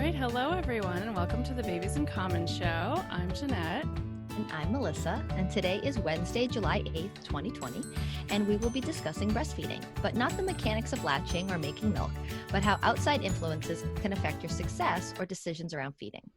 right, hello everyone, and welcome to the Babies in Common show. I'm Jeanette. And I'm Melissa, and today is Wednesday, July 8th, 2020, and we will be discussing breastfeeding, but not the mechanics of latching or making milk, but how outside influences can affect your success or decisions around feeding.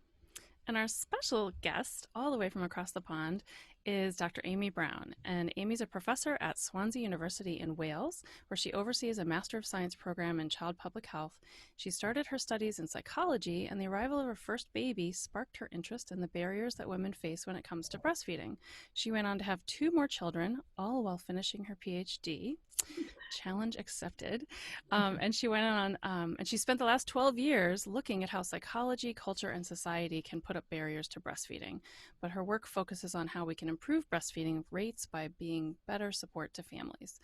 And our special guest, all the way from across the pond, is Dr. Amy Brown. And Amy's a professor at Swansea University in Wales, where she oversees a Master of Science program in Child Public Health. She started her studies in psychology, and the arrival of her first baby sparked her interest in the barriers that women face when it comes to breastfeeding. She went on to have 2 more children, all while finishing her PhD. Challenge accepted. And she went on, and she spent the last 12 years looking at how psychology, culture, and society can put up barriers to breastfeeding. But her work focuses on how we can improve breastfeeding rates by being better support to families.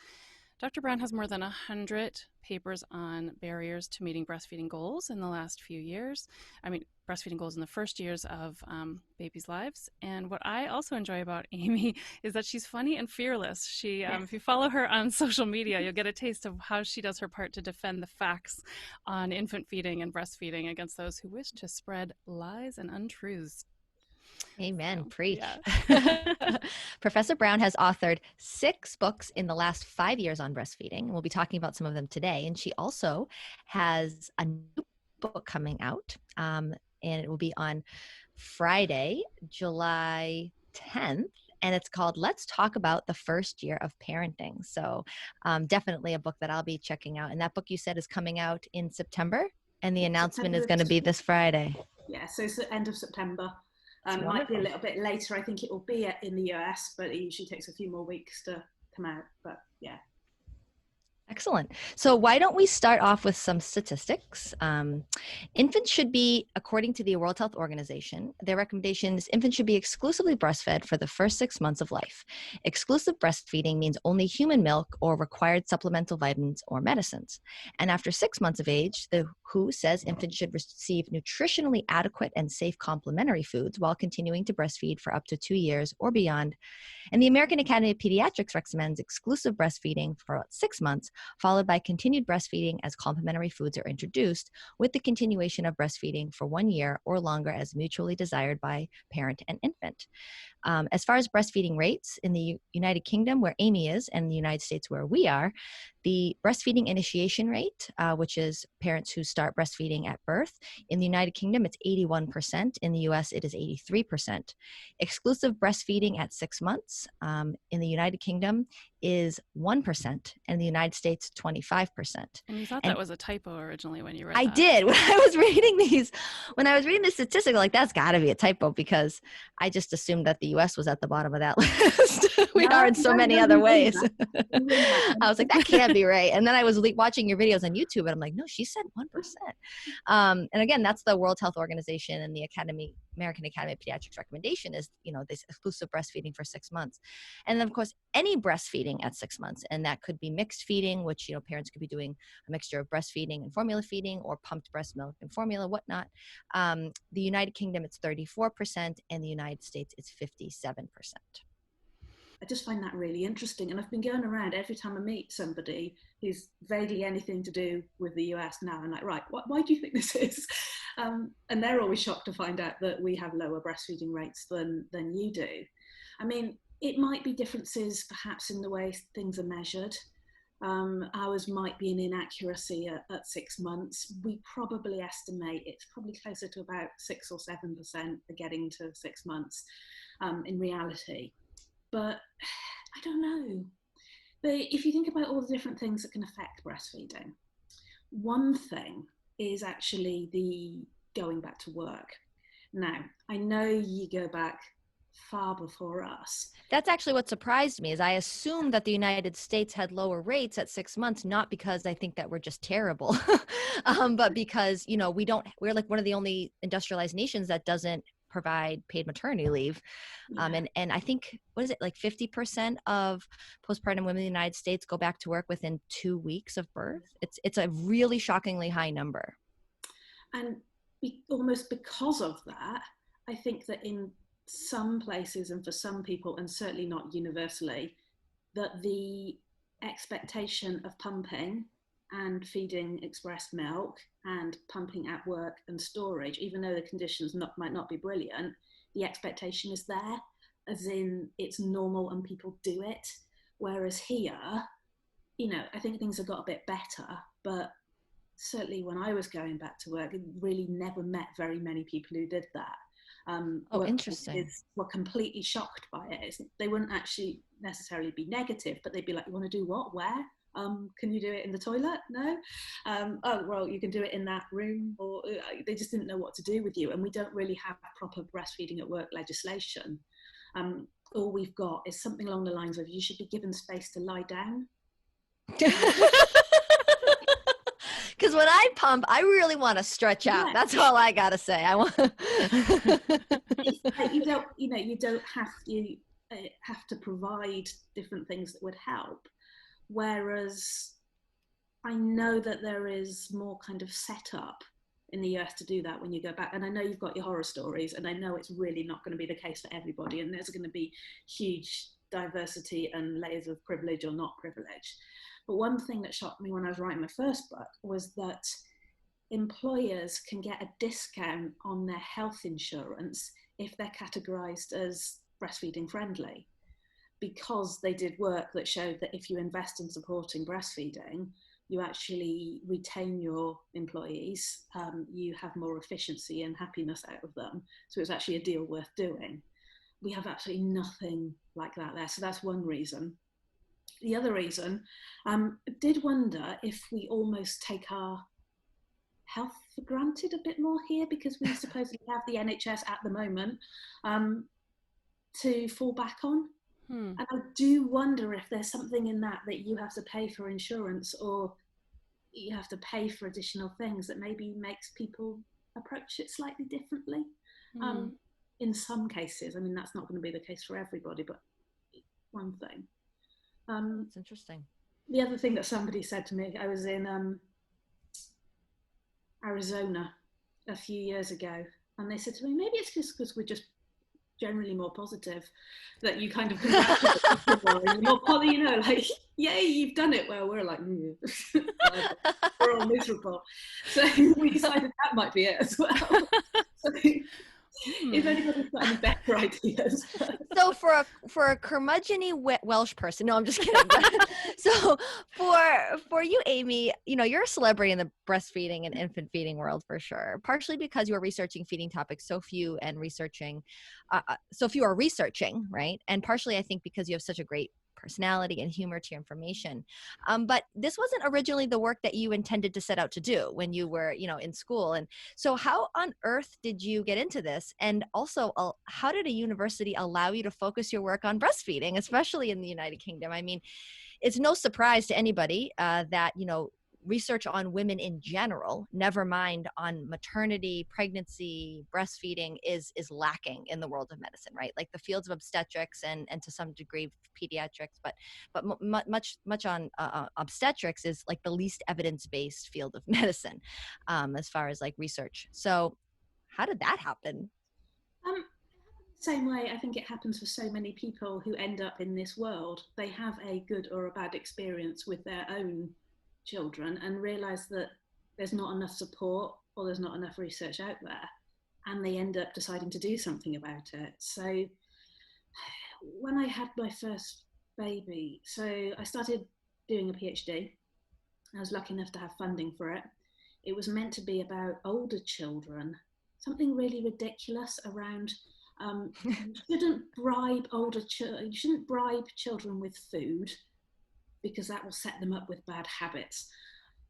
Dr. Brown has more than 100 papers on barriers to meeting breastfeeding goals in the last few years. Breastfeeding goals in the first years of babies' lives. And what I also enjoy about Amy is that she's funny and fearless. She, if you follow her on social media, you'll get a taste of how she does her part to defend the facts on infant feeding and breastfeeding against those who wish to spread lies and untruths. Amen. So, preach. Yeah. Professor Brown has authored 6 books in the last 5 years on breastfeeding. We'll be talking about some of them today. And she also has a new book coming out, and it will be on Friday, July 10th. And it's called Let's Talk About the First Year of Parenting. So definitely a book that I'll be checking out. And that book you said is coming out in September. And the announcement is going to be this Friday. Yeah, so it's the end of September. It might be a little bit later. I think it will be in the US, but it usually takes a few more weeks to come out. But yeah. Excellent. So why don't we start off with some statistics? Infants should be, according to the World Health Organization, their recommendation is infants should be exclusively breastfed for the first 6 months of life. Exclusive breastfeeding means only human milk or required supplemental vitamins or medicines. And after 6 months of age, the WHO says infants should receive nutritionally adequate and safe complementary foods while continuing to breastfeed for up to 2 years or beyond. And the American Academy of Pediatrics recommends exclusive breastfeeding for about 6 months, followed by continued breastfeeding as complementary foods are introduced, with the continuation of breastfeeding for 1 year or longer as mutually desired by parent and infant. As far as breastfeeding rates, in the United Kingdom, where Amy is, and the United States, where we are, the breastfeeding initiation rate, which is parents who start breastfeeding at birth, in the United Kingdom, it's 81%. In the US, it is 83%. Exclusive breastfeeding at 6 months in the United Kingdom is 1%, and in the United States, 25%. And you thought that was a typo originally when you read I that. did. When I was reading the statistic, like, that's got to be a typo, because I just assumed that the US was at the bottom of that list. We are in so many other ways. I was like, that can't be right. And then I was watching your videos on YouTube, and I'm like, no, she said 1%. And again, that's the World Health Organization and the American Academy of Pediatrics recommendation is, this exclusive breastfeeding for 6 months. And then, of course, any breastfeeding at 6 months, and that could be mixed feeding, which, parents could be doing a mixture of breastfeeding and formula feeding, or pumped breast milk and formula, whatnot. The United Kingdom, it's 34%, and the United States, it's 57%. I just find that really interesting. And I've been going around every time I meet somebody who's vaguely anything to do with the US now. I'm like, right, why do you think this is? And they're always shocked to find out that we have lower breastfeeding rates than you do. I mean, it might be differences perhaps in the way things are measured. Ours might be an inaccuracy at 6 months. We probably estimate it's probably closer to about 6 or 7% for getting to 6 months in reality. But I don't know. But if you think about all the different things that can affect breastfeeding, one thing is actually the going back to work. Now, I know you go back far before us. That's actually what surprised me, is I assumed that the United States had lower rates at 6 months, not because I think that we're just terrible, but because, we're like one of the only industrialized nations that doesn't provide paid maternity leave. Yeah. And I think, what is it, like 50% of postpartum women in the United States go back to work within 2 weeks of birth. It's a really shockingly high number. And almost because of that, I think that in some places and for some people, and certainly not universally, that the expectation of pumping and feeding expressed milk and pumping at work and storage, even though the conditions might not be brilliant, the expectation is there, as in it's normal and people do it. Whereas here, I think things have got a bit better, but certainly when I was going back to work, I really never met very many people who did that. Interesting. Were completely shocked by it. They wouldn't actually necessarily be negative, but they'd be like, you want to do what? Where? Can you do it in the toilet? No. Oh, well, you can do it in that room. Or they just didn't know what to do with you. And we don't really have proper breastfeeding at work legislation. All we've got is something along the lines of you should be given space to lie down. Because when I pump, I really want to stretch out. Yeah. That's all I gotta say. I want. You don't have to provide different things that would help. Whereas I know that there is more kind of setup in the US to do that when you go back. And I know you've got your horror stories, and I know it's really not going to be the case for everybody. And there's going to be huge diversity and layers of privilege or not privilege. But one thing that shocked me when I was writing my first book was that employers can get a discount on their health insurance if they're categorized as breastfeeding friendly, because they did work that showed that if you invest in supporting breastfeeding, you actually retain your employees, you have more efficiency and happiness out of them. So it's actually a deal worth doing. We have absolutely nothing like that there. So that's one reason. The other reason, did wonder if we almost take our health for granted a bit more here, because we supposedly have the NHS at the moment to fall back on. And I do wonder if there's something in that you have to pay for insurance, or you have to pay for additional things that maybe makes people approach it slightly differently. In some cases, I mean, that's not going to be the case for everybody, but one thing. That's interesting. The other thing that somebody said to me, I was in Arizona a few years ago, and they said to me, maybe it's just because we're just generally more positive, that you kind of congratulate people, and more positive, like, yay, you've done it. Well, we're like, we're all miserable. So we decided that might be it as well. So, if anybody's got any better ideas. So for a curmudgeon-y Welsh person, no, I'm just kidding. So for you, Amy, you're a celebrity in the breastfeeding and infant feeding world for sure. Partially because you are researching feeding topics so few are researching, right? And partially, I think, because you have such a great personality and humor to your information. But this wasn't originally the work that you intended to set out to do when you were, in school. And so how on earth did you get into this? And also, how did a university allow you to focus your work on breastfeeding, especially in the United Kingdom? I mean, it's no surprise to anybody that, research on women in general, never mind on maternity, pregnancy, breastfeeding, is lacking in the world of medicine, right? Like the fields of obstetrics and to some degree pediatrics, but much on obstetrics is like the least evidence-based field of medicine as far as like research. So how did that happen? Same way I think it happens for so many people who end up in this world. They have a good or a bad experience with their own children and realize that there's not enough support or there's not enough research out there, and they end up deciding to do something about it. So when I had my first baby, so I started doing a PhD. I was lucky enough to have funding for it. It was meant to be about older children, something really ridiculous around you shouldn't bribe you shouldn't bribe children with food, because that will set them up with bad habits.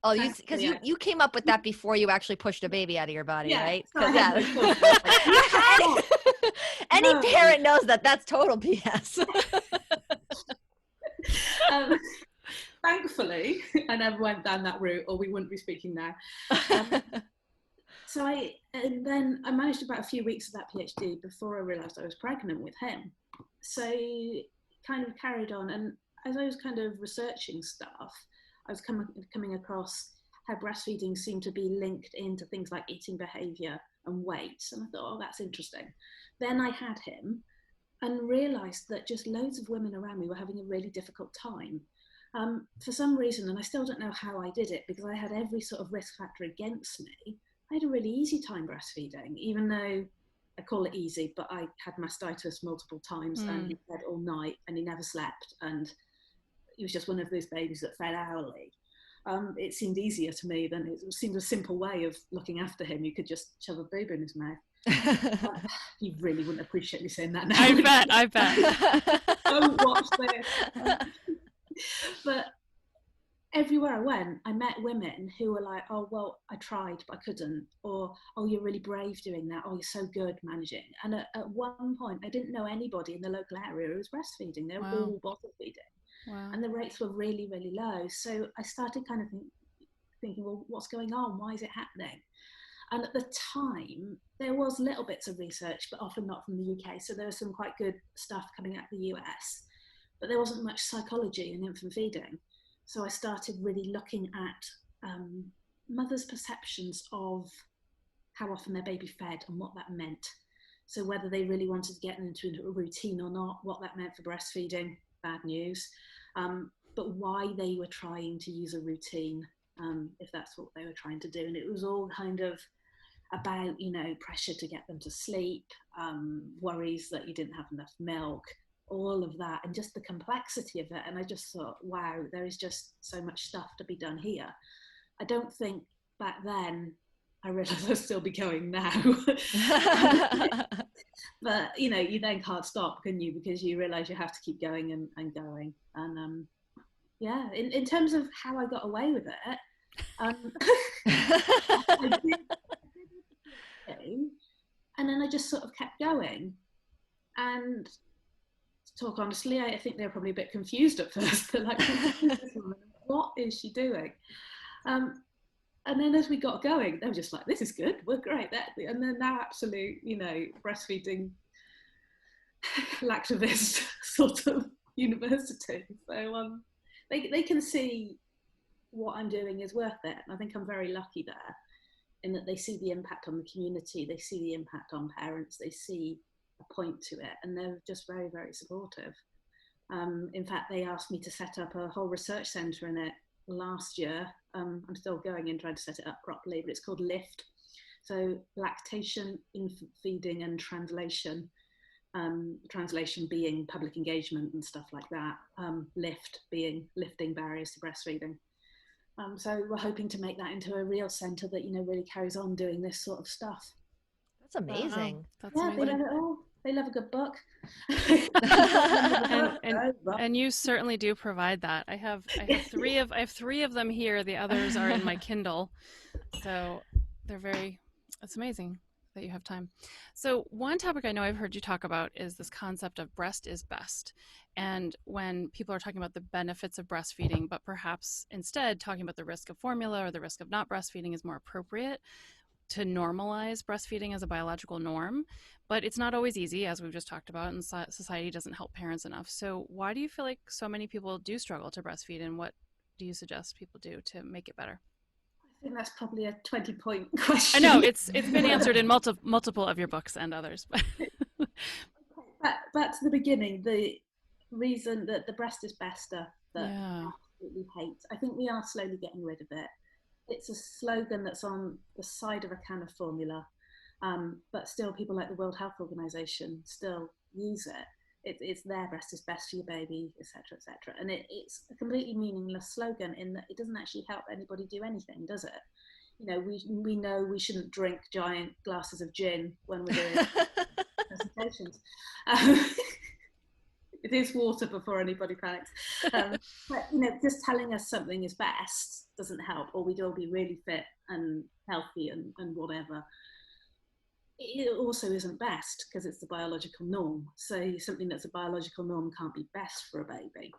Oh, because you came up with that before you actually pushed a baby out of your body, right? So any parent knows that that's total BS. Thankfully, I never went down that route, or we wouldn't be speaking now. And then I managed about a few weeks of that PhD before I realised I was pregnant with him. So kind of carried on, and as I was kind of researching stuff, I was coming across how breastfeeding seemed to be linked into things like eating behaviour and weight. And I thought, oh, that's interesting. Then I had him and realised that just loads of women around me were having a really difficult time. For some reason, and I still don't know how I did it, because I had every sort of risk factor against me, I had a really easy time breastfeeding, even though I call it easy, but I had mastitis multiple times and he fed all night and he never slept. And he was just one of those babies that fed hourly. It seemed easier to me than it seemed a simple way of looking after him. You could just shove a boob in his mouth. You really wouldn't appreciate me saying that now. I bet. Don't watch this. But everywhere I went, I met women who were like, oh, well, I tried, but I couldn't. Or, oh, you're really brave doing that. Oh, you're so good managing. And at one point, I didn't know anybody in the local area who was breastfeeding. They were all bottle feeding. Wow. And the rates were really, really low. So I started kind of thinking, well, what's going on? Why is it happening? And at the time, there was little bits of research, but often not from the UK. So there was some quite good stuff coming out of the US, but there wasn't much psychology in infant feeding. So I started really looking at mothers' perceptions of how often their baby fed and what that meant. So whether they really wanted to get into a routine or not, what that meant for breastfeeding, bad news, but why they were trying to use a routine, if that's what they were trying to do. And it was all kind of about, pressure to get them to sleep, worries that you didn't have enough milk, all of that, and just the complexity of it. And I just thought, wow, there is just so much stuff to be done here. I don't think back then I realised I'd still be going now. But you then can't stop, can you? Because you realise you have to keep going and going. And in terms of how I got away with it, I did, and then I just sort of kept going. And to talk honestly, I think they were probably a bit confused at first. They're like, what is she doing? And then as we got going, they were just like, this is good, we're great. And they're now absolute, breastfeeding lactivist sort of university. So they can see what I'm doing is worth it. And I think I'm very lucky there, in that they see the impact on the community, they see the impact on parents, they see a point to it, and they're just very, very supportive. In fact, they asked me to set up a whole research centre in it last year. I'm still going in trying to set it up properly, but it's called LIFT. So lactation, infant feeding and translation. Translation being public engagement and stuff like that. LIFT being lifting barriers to breastfeeding. So we're hoping to make that into a real centre that, really carries on doing this sort of stuff. That's amazing. That's amazing. They love it all. They love a good book. and you certainly do provide that. I have three of them here. The others are in my Kindle. So it's amazing that you have time. So one topic I know I've heard you talk about is this concept of breast is best. And when people are talking about the benefits of breastfeeding, but perhaps instead talking about the risk of formula or the risk of not breastfeeding is more appropriate to normalize breastfeeding as a biological norm. But it's not always easy, as we've just talked about, and society doesn't help parents enough. So why do you feel like so many people do struggle to breastfeed, and what do you suggest people do to make it better? I think that's probably a 20-point question. I know, it's been answered in multiple of your books and others. Back to the beginning, the reason that the breast is best that I absolutely hate. I think we are slowly getting rid of it. It's a slogan that's on the side of a can of formula, but still people like the World Health Organization still use it. It's their breast is best for your baby, etc., etc. And it's a completely meaningless slogan in that it doesn't actually help anybody do anything, does it? We know we shouldn't drink giant glasses of gin when we're doing presentations. It is water before anybody panics. But just telling us something is best doesn't help, or we'd all be really fit and healthy and whatever. It also isn't best because it's the biological norm. So something that's a biological norm can't be best for a baby.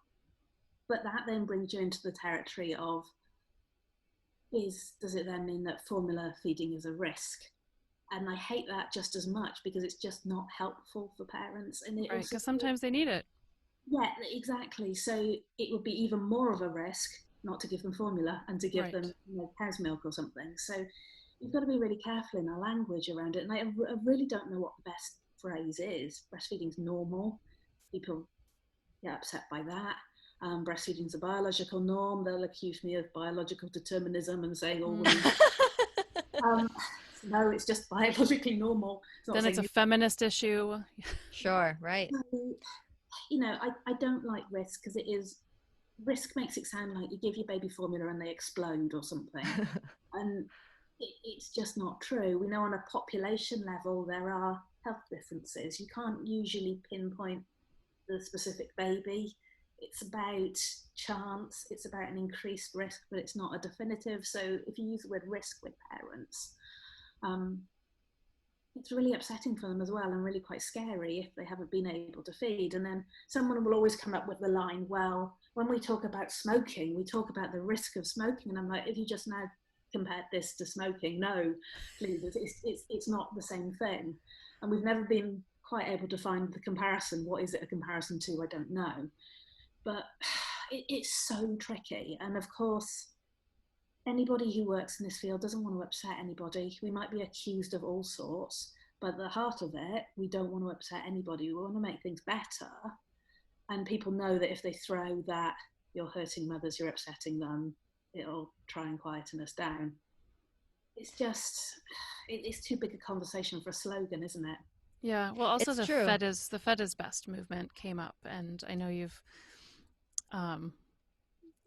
But that then brings you into the territory of, does it then mean that formula feeding is a risk? And I hate that just as much because it's just not helpful for parents. And right, because sometimes they need it. Yeah, exactly. So it would be even more of a risk not to give them formula and to give them cow's milk or something. So you've got to be really careful in our language around it. And I really don't know what the best phrase is. Breastfeeding's normal. People get upset by that. breastfeeding's a biological norm. They'll accuse me of biological determinism and saying, oh, no, it's just biologically normal. Then it's a feminist issue. Sure, right. I don't like risk, because risk makes it sound like you give your baby formula and they explode or something. And it's just not true. We know on a population level there are health differences. You can't usually pinpoint the specific baby. It's about chance, it's about an increased risk, but it's not a definitive. So if you use the word risk with parents, it's really upsetting for them as well, and really quite scary if they haven't been able to feed. And then someone will always come up with the line, well, when we talk about smoking, we talk about the risk of smoking. And I'm like, if you just now compared this to smoking, no, please, it's not the same thing. And we've never been quite able to find the comparison. What is it a comparison to? I don't know. But it's so tricky. And of course, anybody who works in this field doesn't want to upset anybody. We might be accused of all sorts, but at the heart of it, we don't want to upset anybody. We want to make things better. And people know that if they throw that you're hurting mothers, you're upsetting them, it'll try and quieten us down. It's just, it's too big a conversation for a slogan, isn't it? Yeah, well, also It's the true. Fed is best movement came up, and I know you've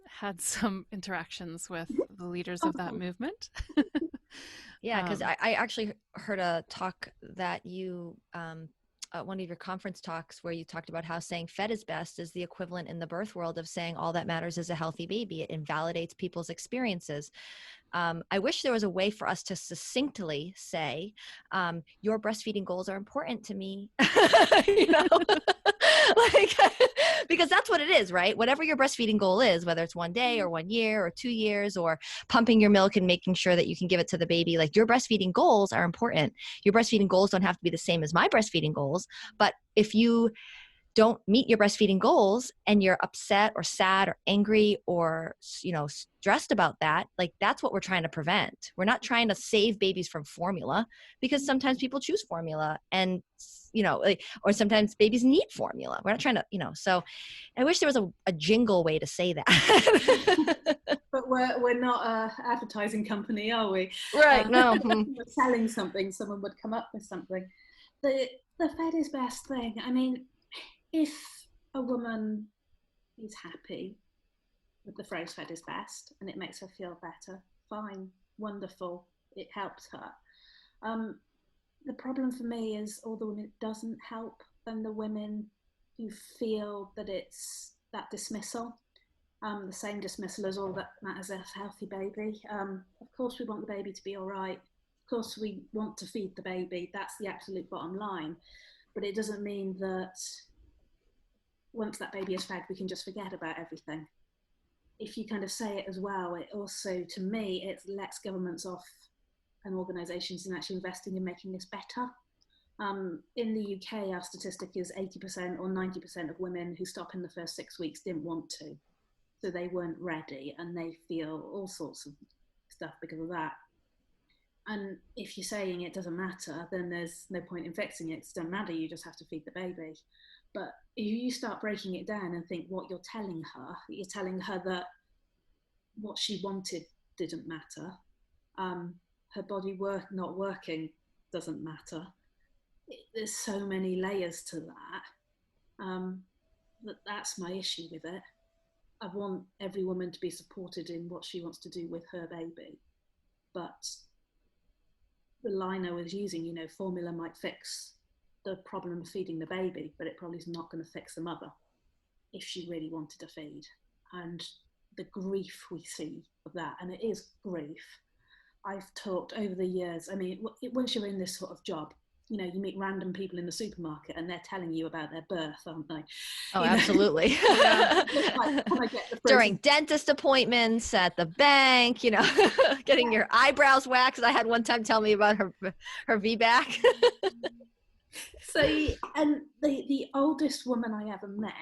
had some interactions with the leaders of that movement. Yeah, because I actually heard a talk that you, one of your conference talks, where you talked about how saying fed is best is the equivalent in the birth world of saying all that matters is a healthy baby. It invalidates people's experiences. I wish there was a way for us to succinctly say, your breastfeeding goals are important to me, like, because that's what it is, right? Whatever your breastfeeding goal is, whether it's 1 day or 1 year or 2 years, or pumping your milk and making sure that you can give it to the baby, like, your breastfeeding goals are important. Your breastfeeding goals don't have to be the same as my breastfeeding goals, but if you don't meet your breastfeeding goals and you're upset or sad or angry or, stressed about that, like, that's what we're trying to prevent. We're not trying to save babies from formula, because sometimes people choose formula and, or sometimes babies need formula. We're not trying to, so I wish there was a jingle way to say that. But we're not an advertising company, are we? Right, no. We're selling something, someone would come up with something. The fed is best thing. I mean, if a woman is happy with the phrase fed is best and it makes her feel better, fine, wonderful, it helps her. The problem for me is, although it doesn't help, then the women who feel that it's that dismissal, the same dismissal as all that matters is a healthy baby. Of course we want the baby to be all right. Of course we want to feed the baby. That's the absolute bottom line. But it doesn't mean that once that baby is fed, we can just forget about everything. If you kind of say it as well, it also, to me, it lets governments off and organisations in actually investing in making this better. In the UK, our statistic is 80% or 90% of women who stop in the first 6 weeks didn't want to. So they weren't ready, and they feel all sorts of stuff because of that. And if you're saying it doesn't matter, then there's no point in fixing it. It doesn't matter, you just have to feed the baby. But if you start breaking it down and think what you're telling her that what she wanted didn't matter, her body not working doesn't matter. There's so many layers to that. That's my issue with it. I want every woman to be supported in what she wants to do with her baby. But the line I was using, formula might fix the problem of feeding the baby, but it probably is not going to fix the mother if she really wanted to feed. And the grief we see of that, and it is grief. I've talked over the years, I mean, once you're in this sort of job, you meet random people in the supermarket and they're telling you about their birth, aren't they? Oh, absolutely. During dentist appointments, at the bank, getting your eyebrows waxed. I had one time tell me about her VBAC. So, and the oldest woman I ever met,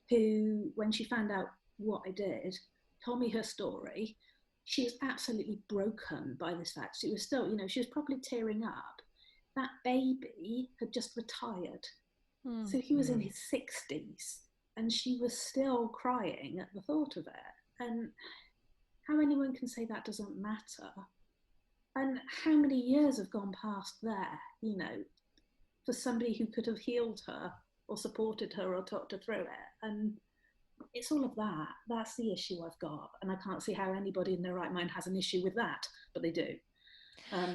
who, when she found out what I did, told me her story. She was absolutely broken by this fact. She was still, she was probably tearing up. That baby had just retired. So he was in his 60s. and she was still crying at the thought of it. And how anyone can say that doesn't matter, and how many years have gone past there, you know, for somebody who could have healed her or supported her or talked her through it. And it's all of that. That's the issue I've got. And I can't see how anybody in their right mind has an issue with that, but they do.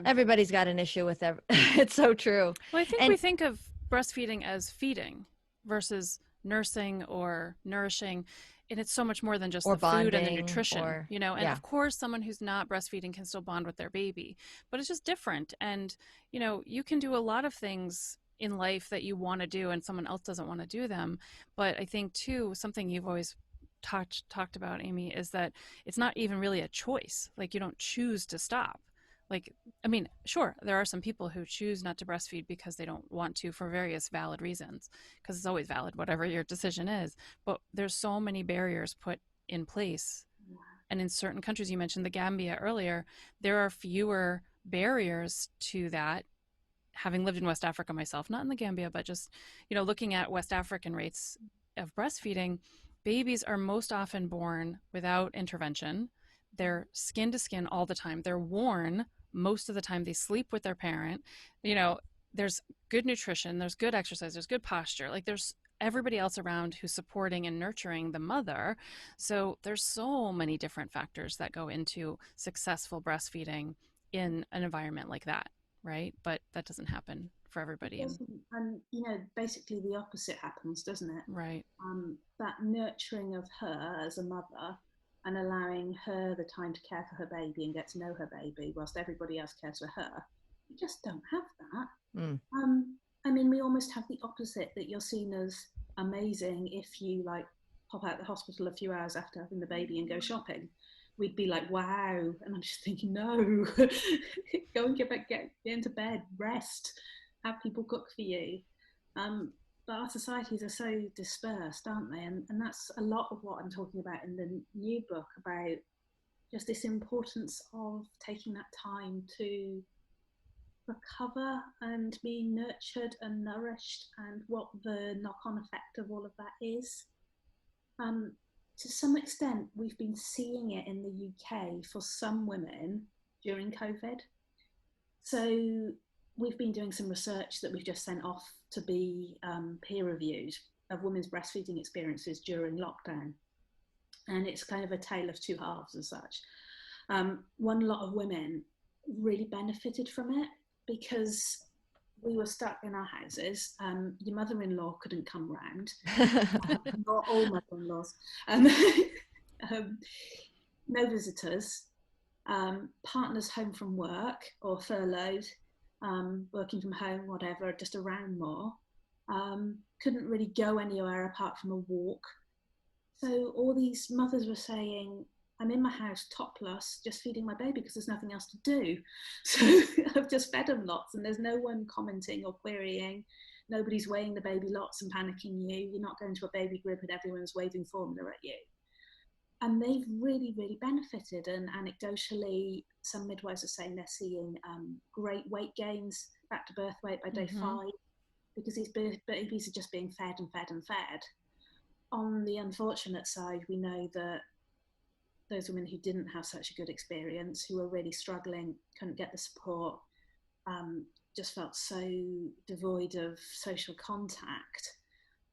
Everybody's got an issue with that. It's so true. Well, I think And we think of breastfeeding as feeding versus nursing or nourishing. And it's so much more than just or the food and the bonding, nutrition, or you know, and yeah. of course someone who's not breastfeeding can still bond with their baby, but it's just different. And, you know, you can do a lot of things in life that you want to do and someone else doesn't want to do them. But I think too, something you've always talked about, Amy, is that it's not even really a choice. Like, you don't choose to stop. Like, I mean, sure, there are some people who choose not to breastfeed because they don't want to for various valid reasons, because it's always valid, whatever your decision is. But there's so many barriers put in place. And in certain countries, you mentioned the Gambia earlier, there are fewer barriers to that. Having lived in West Africa myself, not in the Gambia, but just, you know, looking at West African rates of breastfeeding, babies are most often born without intervention. They're skin to skin all the time. They're worn most of the time. They sleep with their parent. You know, there's good nutrition, there's good exercise, there's good posture. Like, there's everybody else around who's supporting and nurturing the mother. So there's so many different factors that go into successful breastfeeding in an environment like that, right? But that doesn't happen for everybody. And you know, basically the opposite happens, doesn't it? Right. That nurturing of her as a mother and allowing her the time to care for her baby and get to know her baby whilst everybody else cares for her. You just don't have that. I mean, we almost have the opposite, that you're seen as amazing if you like pop out the hospital a few hours after having the baby and go shopping. We'd be like, wow. And I'm just thinking, no, go and get into bed, rest, have people cook for you. But our societies are so dispersed, aren't they? And that's a lot of what I'm talking about in the new book, about just this importance of taking that time to recover and be nurtured and nourished, and what the knock-on effect of all of that is. To some extent, we've been seeing it in the UK for some women during COVID. So we've been doing some research that we've just sent off to be peer-reviewed of women's breastfeeding experiences during lockdown. And it's kind of a tale of two halves as such. One lot of women really benefited from it because we were stuck in our houses. Your mother-in-law couldn't come round. Not all mother-in-laws. No visitors. Partners home from work or furloughed, working from home, whatever, just around more. Couldn't really go anywhere apart from a walk. So all these mothers were saying, I'm in my house topless, just feeding my baby because there's nothing else to do. So I've just fed them lots and there's no one commenting or querying. Nobody's weighing the baby lots and panicking you. You're not going to a baby group and everyone's waving formula at you. And they've really, really benefited. And anecdotally, some midwives are saying they're seeing great weight gains back to birth weight by day 5, because these babies are just being fed and fed and fed. On the unfortunate side, we know that those women who didn't have such a good experience, who were really struggling, couldn't get the support, just felt so devoid of social contact.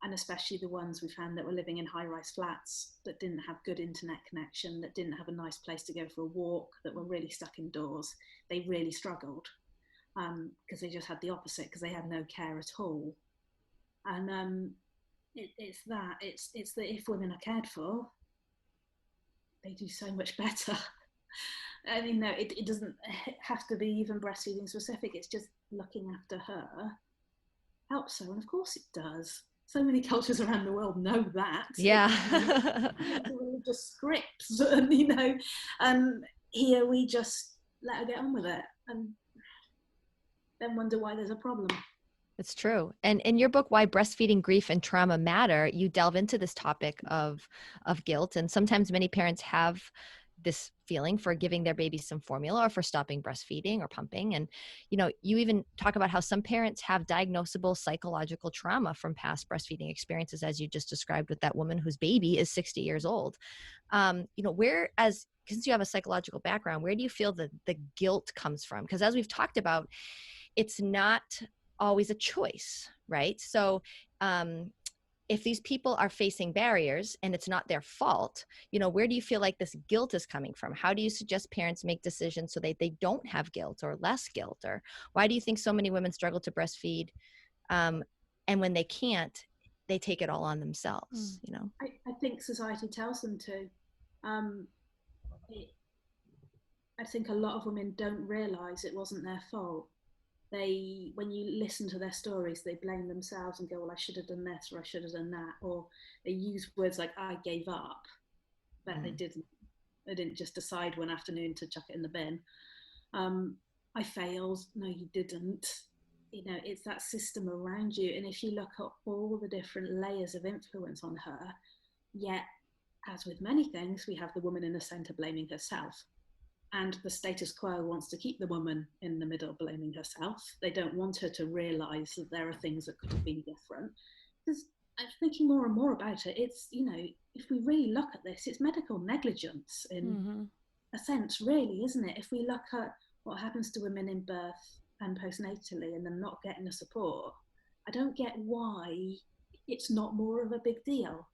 And especially the ones we found that were living in high-rise flats that didn't have good internet connection, that didn't have a nice place to go for a walk, that were really stuck indoors. They really struggled because they just had the opposite, because they had no care at all. And it's that if women are cared for, they do so much better. I mean, no, it doesn't have to be even breastfeeding specific. It's just looking after her helps her, and of course it does. So many cultures around the world know that. Yeah. Religious scripts, and you know, and here we just let her get on with it, and then wonder why there's a problem. It's true. And in your book, Why Breastfeeding Grief and Trauma Matter, you delve into this topic of guilt. And sometimes many parents have this feeling for giving their baby some formula or for stopping breastfeeding or pumping. And, you even talk about how some parents have diagnosable psychological trauma from past breastfeeding experiences, as you just described with that woman whose baby is 60 years old. Since you have a psychological background, where do you feel that the guilt comes from? Because as we've talked about, it's not always a choice, right? So, if these people are facing barriers and it's not their fault, where do you feel like this guilt is coming from? How do you suggest parents make decisions so that they don't have guilt or less guilt? Or why do you think so many women struggle to breastfeed? And when they can't, they take it all on themselves, I think society tells them to. I think a lot of women don't realise it wasn't their fault. When you listen to their stories, they blame themselves and go, well, I should have done this or I should have done that, or they use words like I gave up, but they didn't just decide one afternoon to chuck it in the bin. I failed. No, you didn't. It's that system around you. And if you look at all the different layers of influence on her, yet, as with many things, we have the woman in the center blaming herself. And the status quo wants to keep the woman in the middle blaming herself. They don't want her to realise that there are things that could have been different. Because I'm thinking more and more about it. It's, if we really look at this, it's medical negligence in a sense, really, isn't it? If we look at what happens to women in birth and postnatally and them not getting the support, I don't get why it's not more of a big deal.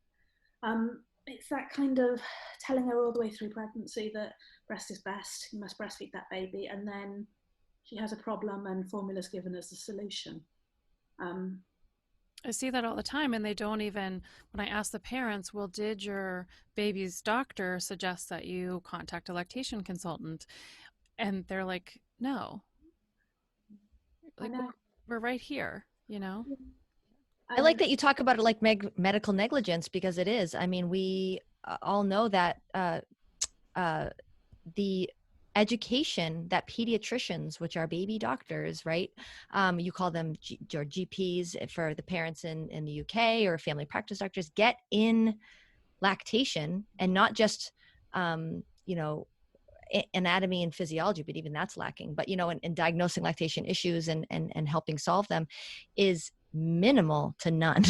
It's that kind of telling her all the way through pregnancy that breast is best, you must breastfeed that baby, and then she has a problem and formula's given as the solution. I see that all the time, and they don't even, when I ask the parents, well, did your baby's doctor suggest that you contact a lactation consultant? And they're like, no. Like, we're right here, I like that you talk about it like medical negligence, because it is. I mean, we all know that the education that pediatricians, which are baby doctors, right? You call them your GPs for the parents in the UK, or family practice doctors, get in lactation, and not just, anatomy and physiology, but even that's lacking. But, in diagnosing lactation issues and helping solve them is minimal to none.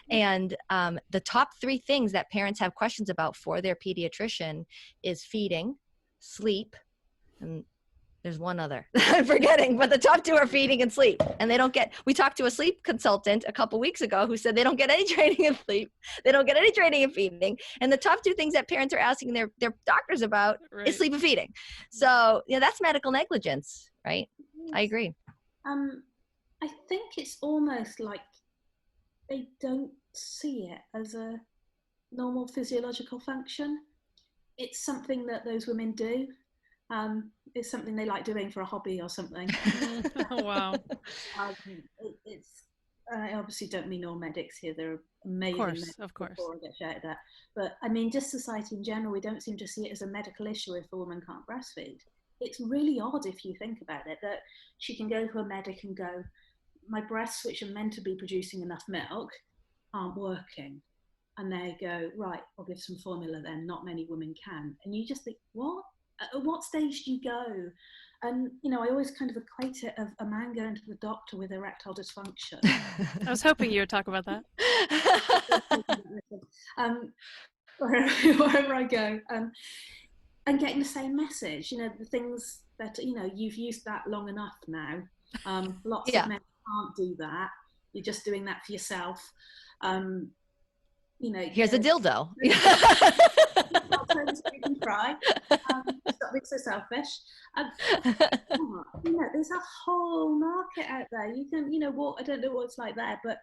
And the top 3 things that parents have questions about for their pediatrician is feeding, sleep, and there's one other I'm forgetting, but the top 2 are feeding and sleep. And we talked to a sleep consultant a couple weeks ago who said they don't get any training in sleep. They don't get any training in feeding. And the top 2 things that parents are asking their doctors about is sleep and feeding. So, that's medical negligence, right? I agree. I think it's almost like they don't see it as a normal physiological function. It's something that those women do. It's something they like doing for a hobby or something. Oh, wow. I obviously don't mean all medics here. They're amazing. Of course. Before I get shouted at. But I mean, just society in general, we don't seem to see it as a medical issue if a woman can't breastfeed. It's really odd if you think about it, that she can go to a medic and go, my breasts, which are meant to be producing enough milk, aren't working. And they go, right, I'll give some formula then. Not many women can. And you just think, what? At what stage do you go? And, I always kind of equate it of a man going to the doctor with erectile dysfunction. I was hoping you would talk about that. Wherever I go. And getting the same message, the things that, you've used that long enough now. Lots of men can't do that. You're just doing that for yourself. Here's a dildo. You can try. Stop being so selfish. There's a whole market out there. You can, walk. I don't know what it's like there, but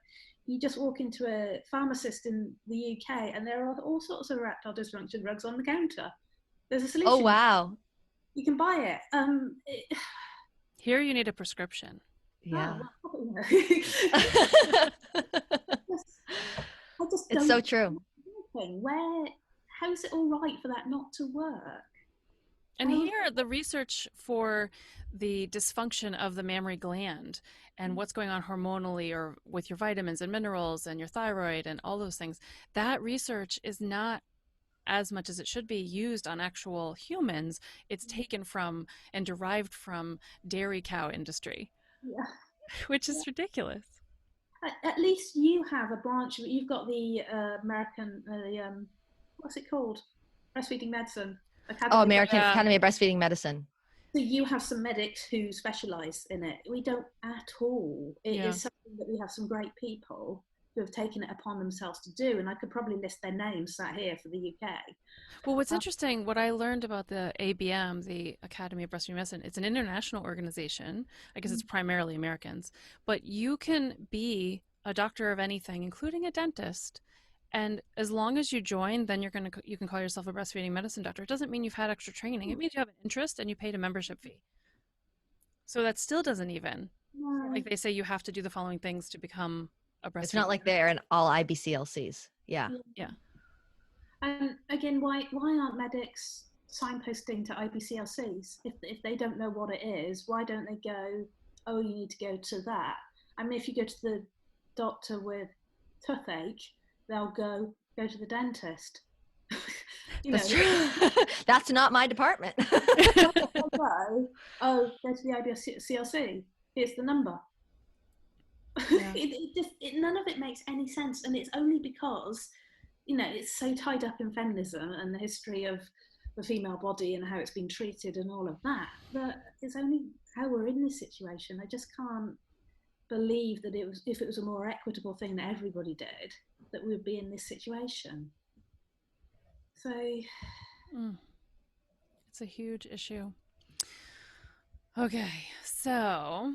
you just walk into a pharmacist in the UK, and there are all sorts of erectile dysfunction drugs on the counter. There's a solution. Oh wow! You can buy it. Here, you need a prescription. Yeah. It's so true. How is it all right for that not to work? And here, the research for the dysfunction of the mammary gland and what's going on hormonally or with your vitamins and minerals and your thyroid and all those things, that research is not as much as it should be used on actual humans, it's taken from and derived from dairy cow industry, Yeah. which is ridiculous. At least you have a branch. You've got the American, what's it called? Breastfeeding Medicine Oh, Academy. American Academy of Breastfeeding Medicine. So you have some medics who specialise in it. We don't at all. It Yeah. is something that we have some great people who have taken it upon themselves to do, and I could probably list their names sat here for the UK. Well, what's interesting, what I learned about the ABM, the Academy of Breastfeeding Medicine, it's an international organization. I guess it's primarily Americans, but you can be a doctor of anything, including a dentist. And as long as you join, then you can call yourself a breastfeeding medicine doctor. It doesn't mean you've had extra training. It means you have an interest and you paid a membership fee. So that still doesn't even, like they say you have to do the following things to become a breastfeeder. It's not like they're in all IBCLCs. Yeah. Yeah. And again, why aren't medics signposting to IBCLCs? If they don't know what it is, why don't they go, oh, you need to go to that? I mean, if you go to the doctor with toothache, they'll go to the dentist. That's true. That's not my department. Go to the IBCLC. Here's the number. Yeah. None of it makes any sense, and it's only because it's so tied up in feminism and the history of the female body and how it's been treated and all of that. That it's only how we're in this situation. I just can't believe that if it was a more equitable thing that everybody did, that we would be in this situation. So it's a huge issue. Okay, so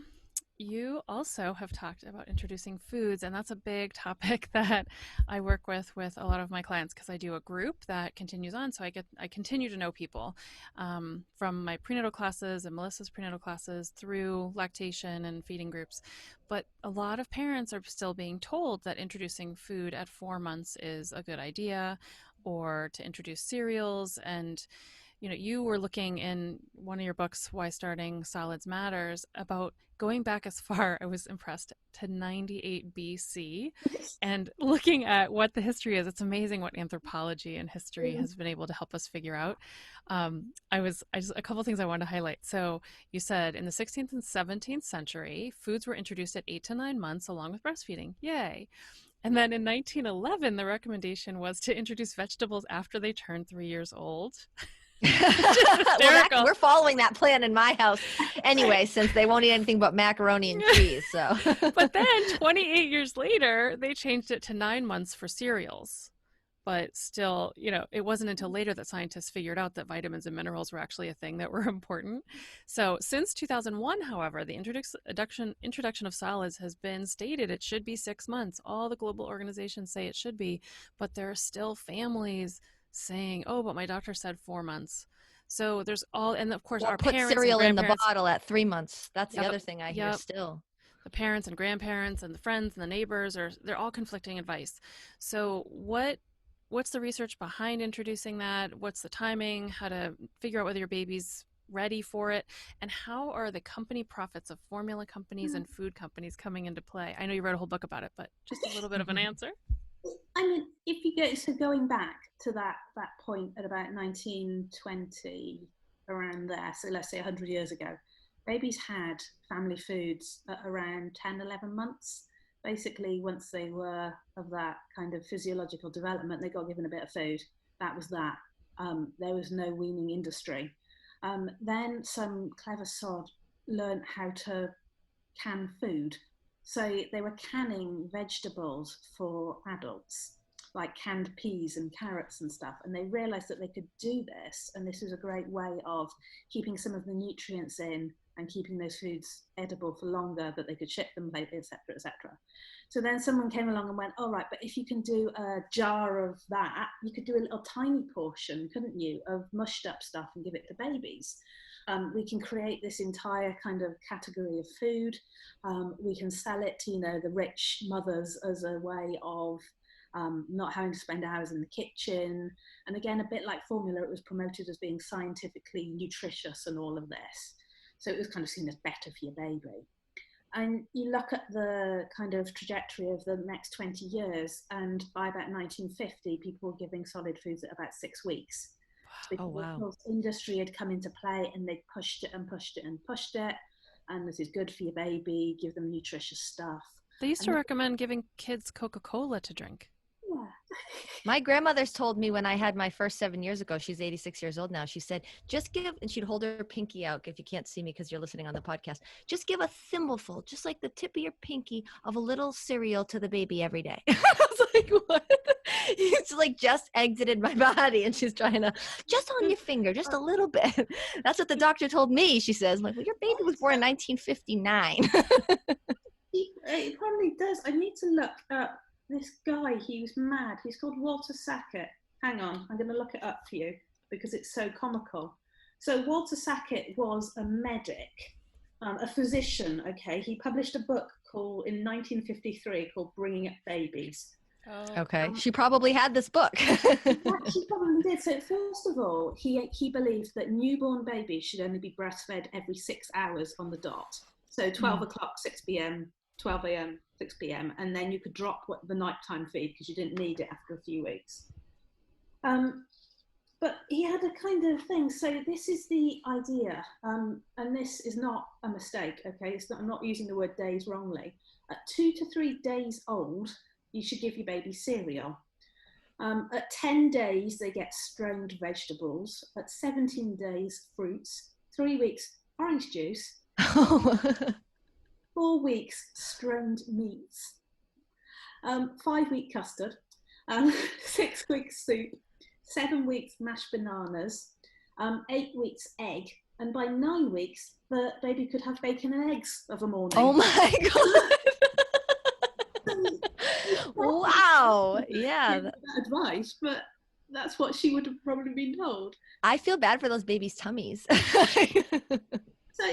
you also have talked about introducing foods, and that's a big topic that I work with a lot of my clients, because I do a group that continues on. So I continue to know people from my prenatal classes and Melissa's prenatal classes through lactation and feeding groups. But a lot of parents are still being told that introducing food at 4 months is a good idea, or to introduce cereals. And you were looking in one of your books, Why Starting Solids Matters, about going back as far, I was impressed, to 98 BC and looking at what the history is. It's amazing what anthropology and history has been able to help us figure out. A couple of things I wanted to highlight. So you said in the 16th and 17th century, foods were introduced at 8 to 9 months along with breastfeeding. Yay. And then in 1911, the recommendation was to introduce vegetables after they turned 3 years old. Well, we're following that plan in my house anyway, since they won't eat anything but macaroni and cheese. So, but then 28 years later, they changed it to 9 months for cereals. But still, it wasn't until later that scientists figured out that vitamins and minerals were actually a thing that were important. So since 2001, however, the introduction of solids has been stated it should be 6 months. All the global organizations say it should be, but there are still families saying, oh, but my doctor said 4 months. So there's and of course our put parents cereal in the bottle at 3 months. That's the other thing I hear still. The parents and grandparents and the friends and the neighbors they're all conflicting advice. So what's the research behind introducing that? What's the timing? How to figure out whether your baby's ready for it? And how are the company profits of formula companies and food companies coming into play? I know you wrote a whole book about it, but just a little bit of an answer. I mean, if you going back to that point at about 1920, around there, so let's say 100 years ago, babies had family foods at around 10, 11 months. Basically, once they were of that kind of physiological development, they got given a bit of food. That was that. There was no weaning industry. Then some clever sod learned how to can food. So they were canning vegetables for adults, like canned peas and carrots and stuff. And they realized that they could do this. And this was a great way of keeping some of the nutrients in and keeping those foods edible for longer, that they could ship them later, etc., etc. So then someone came along and went, all right, but if you can do a jar of that, you could do a little tiny portion, couldn't you, of mushed up stuff and give it to babies. We can create this entire kind of category of food. We can sell it to, the rich mothers as a way of not having to spend hours in the kitchen. And again, a bit like formula, it was promoted as being scientifically nutritious and all of this. So it was kind of seen as better for your baby. And you look at the kind of trajectory of the next 20 years, and by about 1950, people were giving solid foods at about 6 weeks. Oh, Because wow. the whole industry had come into play, and they pushed it and pushed it and pushed it. And this is good for your baby, give them nutritious stuff. They used And to recommend giving kids Coca-Cola to drink. yeah. My grandmother's told me when I had my first 7 years ago, she's 86 years old now. She said, just give, and she'd hold her pinky out. If you can't see me because you're listening on the podcast, just give a thimbleful, just like the tip of your pinky, of a little cereal to the baby every day. I was like, what? It's like just exited my body, and she's trying to, just on your finger, just a little bit. That's what the doctor told me. She says, I'm like, well, your baby was born in 1959. It probably does. I need to look up this guy. He was mad. He's called Walter Sackett. Hang on, I'm going to look it up for you because it's so comical. So Walter Sackett was a medic, a physician. Okay, he published a book in 1953 called Bringing Up Babies. Oh. Okay, she probably had this book. She probably did. So first of all, he believed that newborn babies should only be breastfed every 6 hours on the dot. So 12 o'clock, 6 p.m., 12 a.m., 6 p.m., and then you could drop the nighttime feed because you didn't need it after a few weeks. But he had a kind of thing. So this is the idea, and this is not a mistake. Okay, I'm not using the word days wrongly. At 2 to 3 days old, you should give your baby cereal. At 10 days, they get strained vegetables. At 17 days, fruits. 3 weeks, orange juice. 4 weeks, strained meats. 5-week custard. 6 weeks soup. 7 weeks, mashed bananas. 8 weeks, egg. And by 9 weeks, the baby could have bacon and eggs of a morning. Oh my God. Wow. Yeah. That advice, but that's what she would have probably been told. I feel bad for those babies' tummies. So,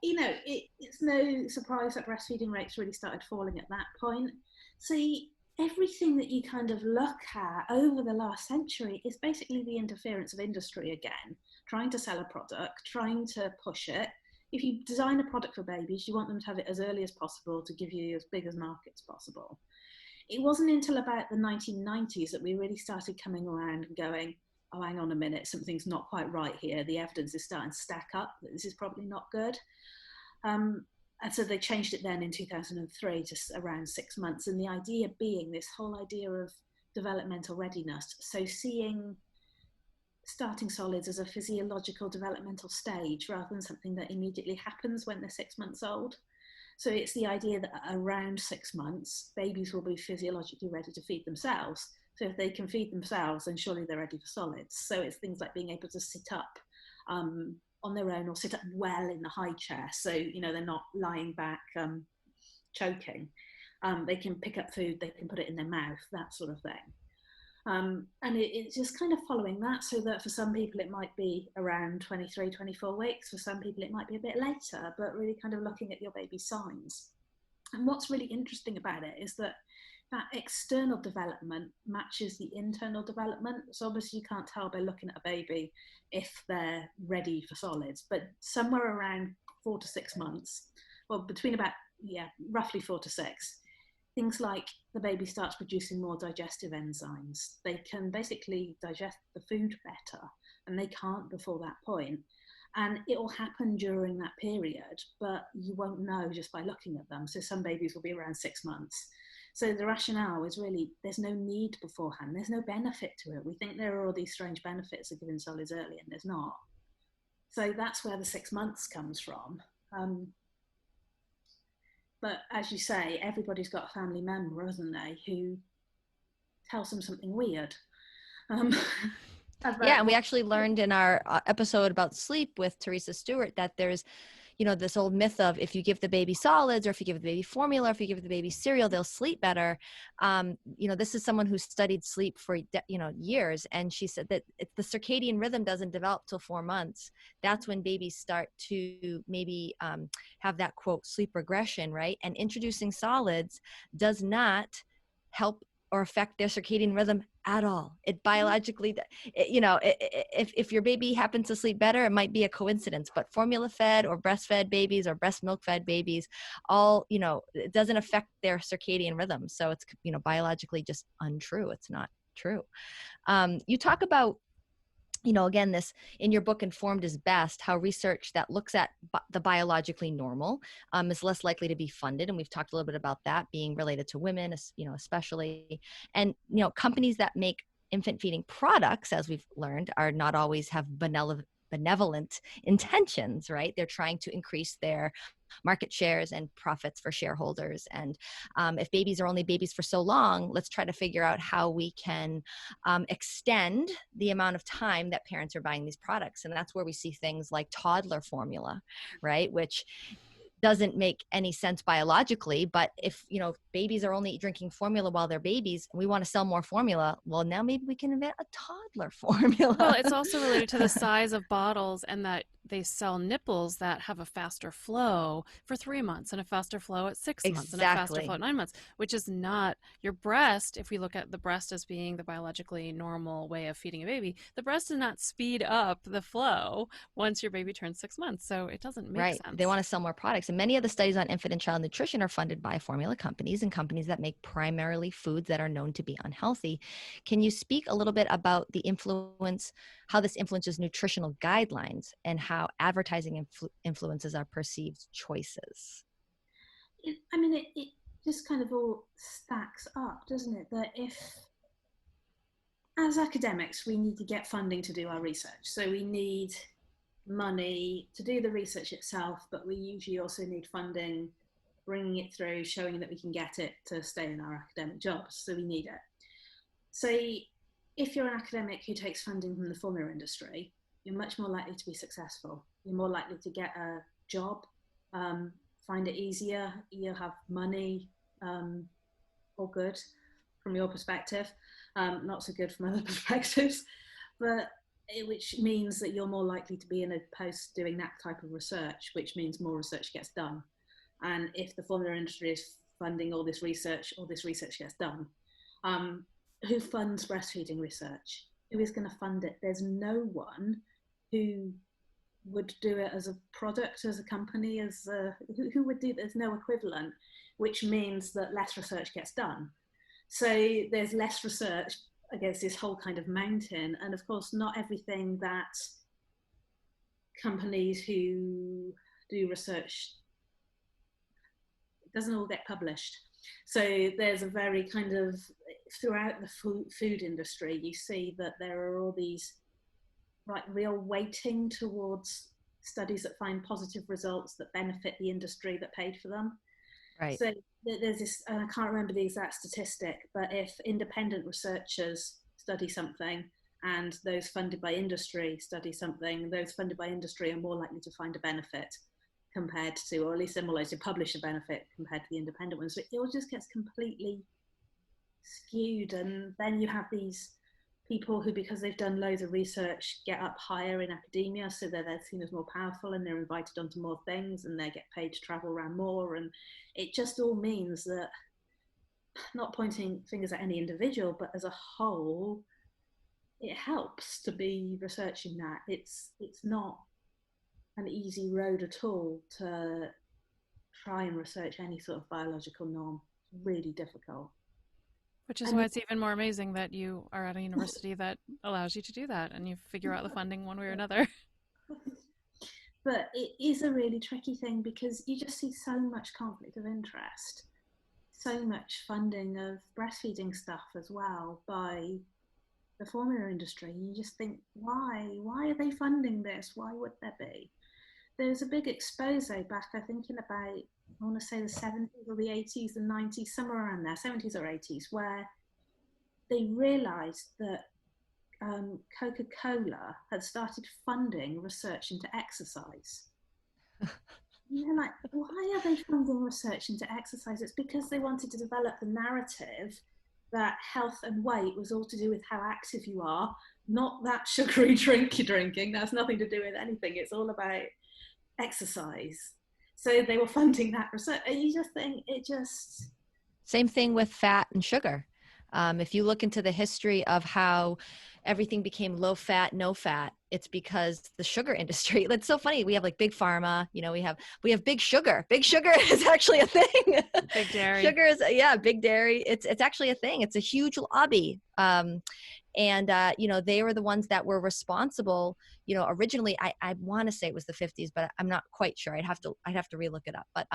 it's no surprise that breastfeeding rates really started falling at that point. See, everything that you kind of look at over the last century is basically the interference of industry again, trying to sell a product, trying to push it. If you design a product for babies, you want them to have it as early as possible to give you as big as market as possible. It wasn't until about the 1990s that we really started coming around and going, oh, hang on a minute, something's not quite right here. The evidence is starting to stack up that this is probably not good. And so they changed it then in 2003 to around 6 months. And the idea being this whole idea of developmental readiness. So seeing starting solids as a physiological developmental stage rather than something that immediately happens when they're 6 months old. So it's the idea that around 6 months, babies will be physiologically ready to feed themselves. So if they can feed themselves, then surely they're ready for solids. So it's things like being able to sit up on their own or sit up well in the high chair. So, they're not lying back choking. They can pick up food, they can put it in their mouth, that sort of thing. And it's just kind of following that, so that for some people it might be around 23, 24 weeks. For some people it might be a bit later, but really kind of looking at your baby's signs. And what's really interesting about it is that external development matches the internal development. So obviously you can't tell by looking at a baby if they're ready for solids, but somewhere around 4 to 6 months, well, between roughly 4 to 6, things like the baby starts producing more digestive enzymes. They can basically digest the food better, and they can't before that point. And it will happen during that period, but you won't know just by looking at them. So some babies will be around 6 months. So the rationale is really, there's no need beforehand. There's no benefit to it. We think there are all these strange benefits of giving solids early, and there's not. So that's where the 6 months comes from. But as you say, everybody's got a family member, hasn't they, who tells them something weird. Yeah, and we actually learned in our episode about sleep with Teresa Stewart that there's, this old myth of if you give the baby solids, or if you give the baby formula, or if you give the baby cereal, they'll sleep better. This is someone who studied sleep for, years. And she said that the circadian rhythm doesn't develop till 4 months. That's when babies start to maybe have that, quote, sleep regression, right? And introducing solids does not help or affect their circadian rhythm at all. It biologically, if your baby happens to sleep better, it might be a coincidence, but formula fed or breastfed babies or breast milk fed babies, all, it doesn't affect their circadian rhythm. So it's, biologically just untrue. It's not true. You talk about, again, this in your book, Informed is Best, how research that looks at the biologically normal is less likely to be funded. And we've talked a little bit about that being related to women, especially. And, companies that make infant feeding products, as we've learned, are not always have benevolent intentions, right? They're trying to increase their market shares and profits for shareholders. And if babies are only babies for so long, let's try to figure out how we can extend the amount of time that parents are buying these products. And that's where we see things like toddler formula, right? Which doesn't make any sense biologically, but if babies are only drinking formula while they're babies, and we want to sell more formula, well, now maybe we can invent a toddler formula. Well, it's also related to the size of bottles, and that they sell nipples that have a faster flow for 3 months and a faster flow at 6 months and a faster flow at 9 months, which is not your breast. If we look at the breast as being the biologically normal way of feeding a baby, the breast does not speed up the flow once your baby turns 6 months. So it doesn't make sense. They want to sell more products. And many of the studies on infant and child nutrition are funded by formula companies and companies that make primarily foods that are known to be unhealthy. Can you speak a little bit about the influence, how this influences nutritional guidelines and how advertising influences our perceived choices? It just kind of all stacks up, doesn't it? That if, as academics, we need to get funding to do our research. So we need money to do the research itself, but we usually also need funding, bringing it through, showing that we can get it to stay in our academic jobs. So we need it. So if you're an academic who takes funding from the formula industry, you're much more likely to be successful. You're more likely to get a job, find it easier, you'll have money, all good from your perspective, not so good from other perspectives, but which means that you're more likely to be in a post doing that type of research, which means more research gets done. And if the formula industry is funding all this research gets done. Who funds breastfeeding research? Who is going to fund it? There's no one who would do it as a product, as a company, who would do. There's no equivalent, which means that less research gets done. So there's less research against this whole kind of mountain. And of course, not everything that companies who do research, it doesn't all get published. So there's a very kind of, throughout the food industry, you see that there are all these real weighting towards studies that find positive results that benefit the industry that paid for them. Right. So there's this, and I can't remember the exact statistic, but if independent researchers study something and those funded by industry study something, those funded by industry are more likely to find a benefit compared to, or at least they're more likely to publish a benefit compared to the independent ones. So it all just gets completely skewed. And then you have these people who, because they've done loads of research, get up higher in academia, so they're seen as more powerful and they're invited onto more things and they get paid to travel around more. And it just all means that, not pointing fingers at any individual, but as a whole, it helps to be researching that. It's not an easy road at all to try and research any sort of biological norm. It's really difficult. Which is why it's even more amazing that you are at a university that allows you to do that and you figure out the funding one way or another. But it is a really tricky thing because you just see so much conflict of interest, so much funding of breastfeeding stuff as well by the formula industry. You just think, why are they funding this? Why would there be? There's a big expose back, I think, in about, I want to say the 70s or the 80s and 90s, somewhere around there, 70s or 80s, where they realised that Coca-Cola had started funding research into exercise. And they're like, why are they funding research into exercise? It's because they wanted to develop the narrative that health and weight was all to do with how active you are, not that sugary drink you're drinking. That's nothing to do with anything. It's all about exercise. So they were funding that research. And you just think it just... Same thing with fat and sugar. If you look into the history of how everything became low fat, no fat, it's because the sugar industry. It's so funny. We have like big pharma, we have big sugar. Big sugar is actually a thing. Big dairy. Sugar is, big dairy. It's actually a thing. It's a huge lobby. And they were the ones that were responsible. Originally, I want to say it was the 50s, but I'm not quite sure. I'd have to relook it up. But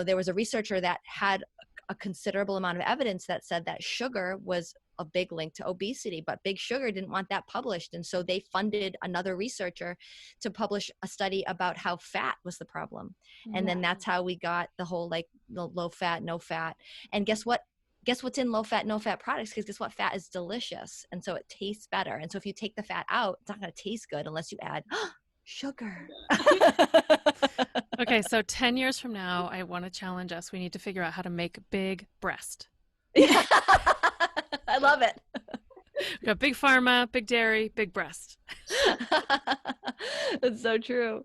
there was a researcher that had a considerable amount of evidence that said that sugar was a big link to obesity, but Big Sugar didn't want that published. And so they funded another researcher to publish a study about how fat was the problem. And then that's how we got the whole, like, the low fat, no fat. And guess what? Guess what's in low fat, no fat products? Because guess what? Fat is delicious. And so it tastes better. And so if you take the fat out, it's not going to taste good unless you add sugar. Okay, so 10 years from now, I want to challenge us. We need to figure out how to make big breast. Yeah. I love it. We got big pharma, big dairy, big breast. That's so true.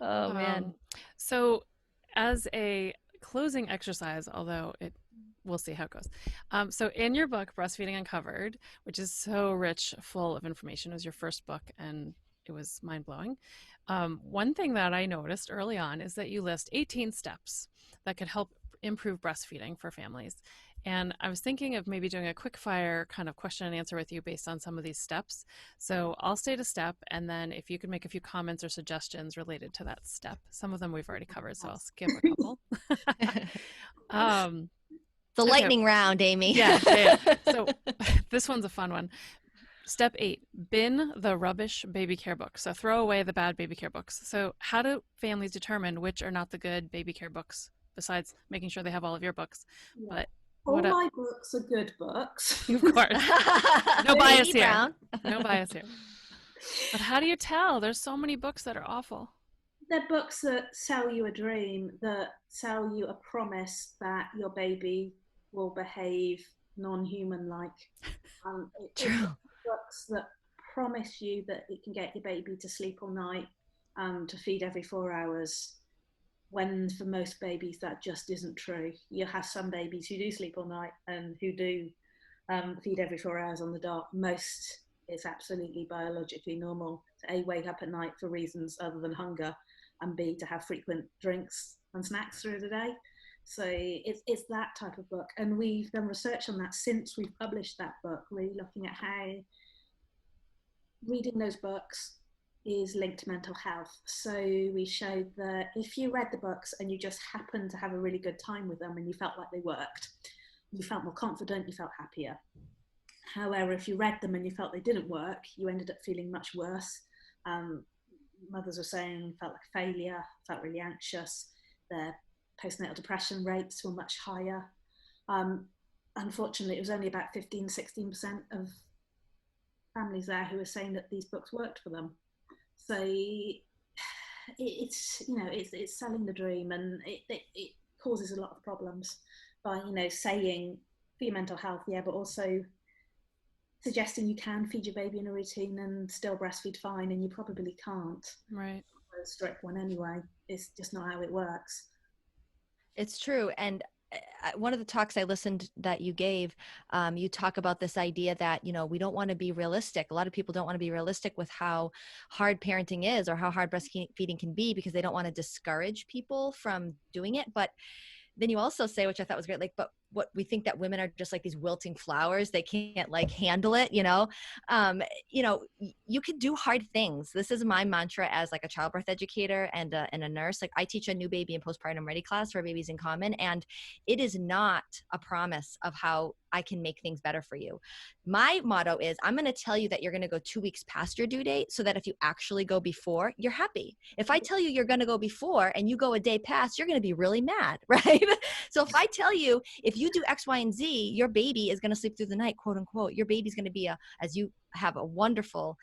Oh, man. So as a closing exercise, although we'll see how it goes. So in your book, Breastfeeding Uncovered, which is so rich, full of information, it was your first book and it was mind-blowing. One thing that I noticed early on is that you list 18 steps that could help improve breastfeeding for families. And I was thinking of maybe doing a quick fire kind of question and answer with you based on some of these steps. So I'll state a step, and then if you could make a few comments or suggestions related to that step. Some of them we've already covered, so I'll skip a couple. The lightning round, Amy. Yeah. So this one's a fun one. Step 8, bin the rubbish baby care books. So throw away the bad baby care books. So how do families determine which are not the good baby care books, besides making sure they have all of your books? But all my books are good books. Of course. No bias here. No bias here. But how do you tell? There's so many books that are awful. They're books that sell you a dream, that sell you a promise that your baby will behave non-human-like. True. Books that promise you that it can get your baby to sleep all night, to feed every 4 hours, when for most babies that just isn't true. You have some babies who do sleep all night and who do feed every 4 hours on the dot. Most, it's absolutely biologically normal to A, wake up at night for reasons other than hunger, and B, to have frequent drinks and snacks through the day. So it's that type of book. And we've done research on that since we've published that book, really looking at how reading those books is linked to mental health. So we showed that if you read the books and you just happened to have a really good time with them and you felt like they worked, you felt more confident, you felt happier. However, if you read them and you felt they didn't work, you ended up feeling much worse. Mothers were saying felt like a failure, felt really anxious. Their postnatal depression rates were much higher. Unfortunately, it was only about 15-16% of families there who were saying that these books worked for them. So it's selling the dream, and it causes a lot of problems by saying for your mental health, but also suggesting you can feed your baby in a routine and still breastfeed fine, and you probably can't. Right. A strict one anyway. It's just not how it works. It's true. And one of the talks I listened that you gave, you talk about this idea that, we don't want to be realistic. A lot of people don't want to be realistic with how hard parenting is or how hard breastfeeding can be, because they don't want to discourage people from doing it. But then you also say, which I thought was great, but what we think that women are just like these wilting flowers. They can't handle it, you can do hard things. This is my mantra as like a childbirth educator and a nurse. Like, I teach a new baby and postpartum ready class for Babies in Common, and it is not a promise of how I can make things better for you. My motto is, I'm going to tell you that you're going to go 2 weeks past your due date, so that if you actually go before, you're happy. If I tell you you're going to go before and you go a day past, you're going to be really mad, right? So if I tell you, if you do X, Y, and Z, your baby is going to sleep through the night, quote unquote, your baby's going to be as you have a wonderful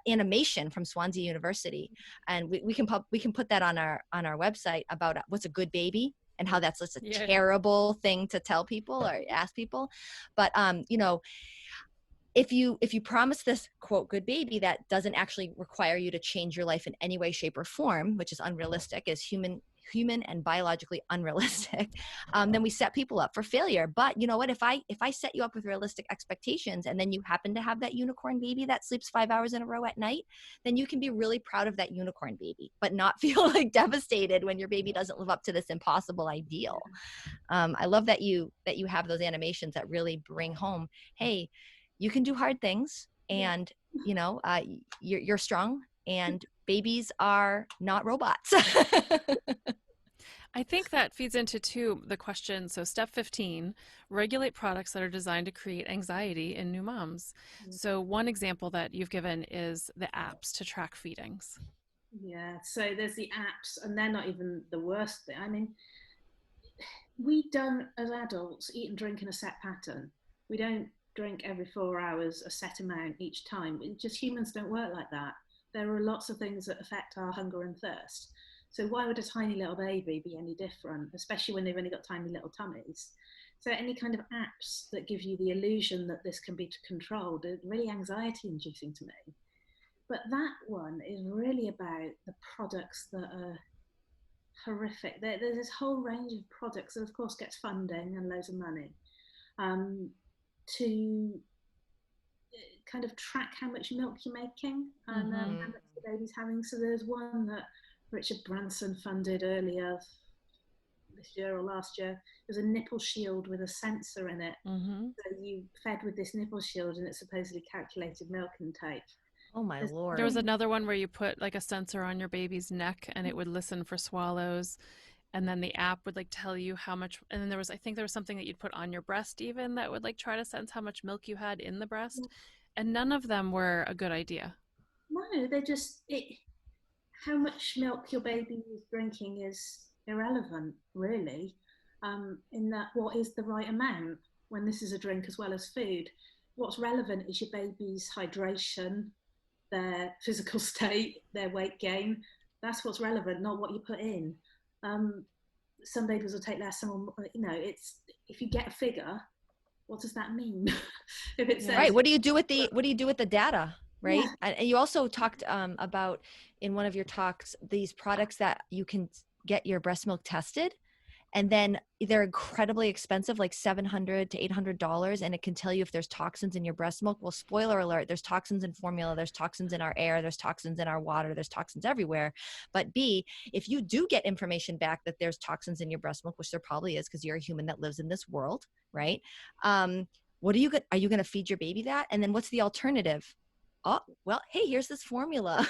animation from Swansea University. And we can put that on our website about what's a good baby, and how that's just a terrible thing to tell people or ask people. But, if you promise this, quote, good baby, that doesn't actually require you to change your life in any way, shape, or form, which is unrealistic, as human and biologically unrealistic, then we set people up for failure. But you know what? If I set you up with realistic expectations, and then you happen to have that unicorn baby that sleeps 5 hours in a row at night, then you can be really proud of that unicorn baby, but not feel like devastated when your baby doesn't live up to this impossible ideal. I love that you have those animations that really bring home, hey, you can do hard things, and you know, you're strong, and babies are not robots. I think that feeds into too the question. So step 15, regulate products that are designed to create anxiety in new moms. So one example that you've given is the apps to track feedings. Yeah, so there's the apps, and they're not even the worst thing. I mean, we don't, as adults, eat and drink in a set pattern. We don't drink every 4 hours a set amount each time. Just humans don't work like that. There are lots of things that affect our hunger and thirst. So why would a tiny little baby be any different, especially when they've only got tiny little tummies? So any kind of apps that give you the illusion that this can be controlled are really anxiety inducing to me. But that one is really about the products that are horrific. There's this whole range of products that of course gets funding and loads of money to kind of track how much milk you're making and how much the baby's having. So there's one that Richard Branson funded earlier this year or last year. There's a nipple shield with a sensor in it. So you fed with this nipple shield and it supposedly calculated milk intake. Oh my Lord. There was another one where you put like a sensor on your baby's neck and it would listen for swallows. And then the app would like tell you how much, and then I think there was something that you'd put on your breast even that would like try to sense how much milk you had in the breast. And none of them were a good idea. No, they're just, how much milk your baby is drinking is irrelevant, really, in that what is the right amount when this is a drink as well as food. What's relevant is your baby's hydration, their physical state, their weight gain. That's what's relevant, not what you put in. Some babies will take less, some will, you know, it's, if you get a figure, what does that mean? If it says, right, what do you do with the data, right? Yeah. And you also talked about in one of your talks these products that you can get your breast milk tested, and then they're incredibly expensive, like $700 to $800, and it can tell you if there's toxins in your breast milk. Well, spoiler alert, there's toxins in formula, there's toxins in our air, there's toxins in our water, there's toxins everywhere. But B, if you do get information back that there's toxins in your breast milk, which there probably is because you're a human that lives in this world, right? What are you going to feed your baby that? And then what's the alternative? Oh, well, hey, here's this formula.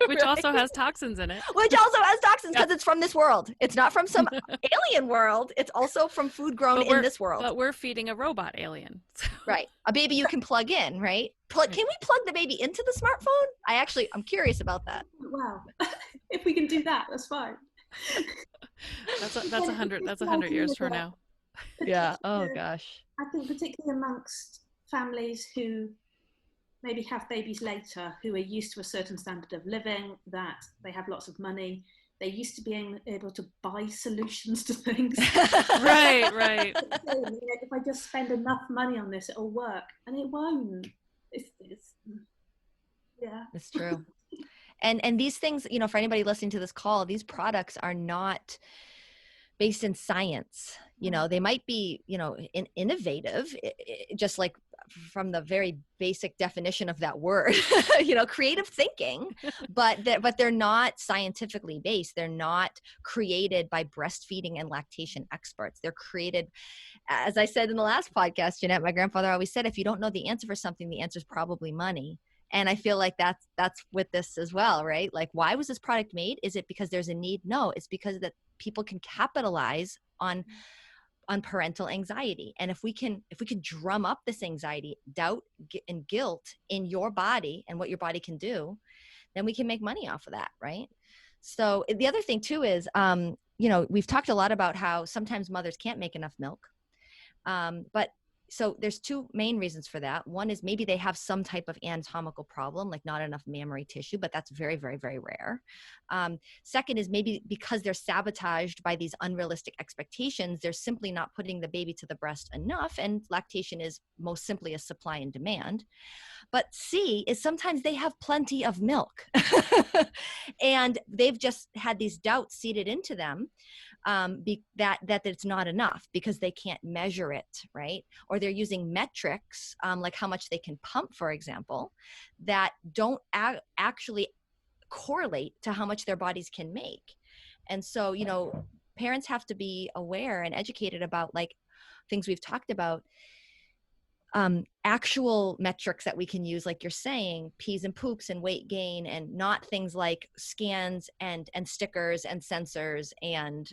Which right? Also has toxins in it. Which also has toxins because it's from this world. It's not from some alien world. It's also from food grown in this world. But we're feeding a robot alien. Right. A baby you can plug in, right? Can we plug the baby into the smartphone? I'm curious about that. Wow. If we can do that, that's fine. That's 100 years from now. Yeah. Oh gosh. I think particularly amongst families who maybe have babies later, who are used to a certain standard of living, that they have lots of money. They used to being able to buy solutions to things. Right. If I just spend enough money on this, it'll work. And it won't. Yeah. It's true. And these things, for anybody listening to this call, these products are not based in science. They might be, innovative, just like from the very basic definition of that word, creative thinking, but they're not scientifically based. They're not created by breastfeeding and lactation experts. They're created, as I said in the last podcast, Jeanette, my grandfather always said, if you don't know the answer for something, the answer is probably money. And I feel like that's with this as well, right? Like, why was this product made? Is it because there's a need? No, it's because that people can capitalize on parental anxiety. And if we can drum up this anxiety, doubt, and guilt in your body and what your body can do, then we can make money off of that, right? So the other thing too is, we've talked a lot about how sometimes mothers can't make enough milk. But so there's two main reasons for that. One is maybe they have some type of anatomical problem, like not enough mammary tissue, but that's very, very, very rare. Second is maybe because they're sabotaged by these unrealistic expectations, they're simply not putting the baby to the breast enough, and lactation is most simply a supply and demand. But C is sometimes they have plenty of milk and they've just had these doubts seeded into them, that it's not enough because they can't measure it, right? Or they're using metrics, like how much they can pump, for example, that don't actually correlate to how much their bodies can make. And so, parents have to be aware and educated about like things we've talked about, actual metrics that we can use, like you're saying, peas and poops and weight gain, and not things like scans and stickers and sensors and,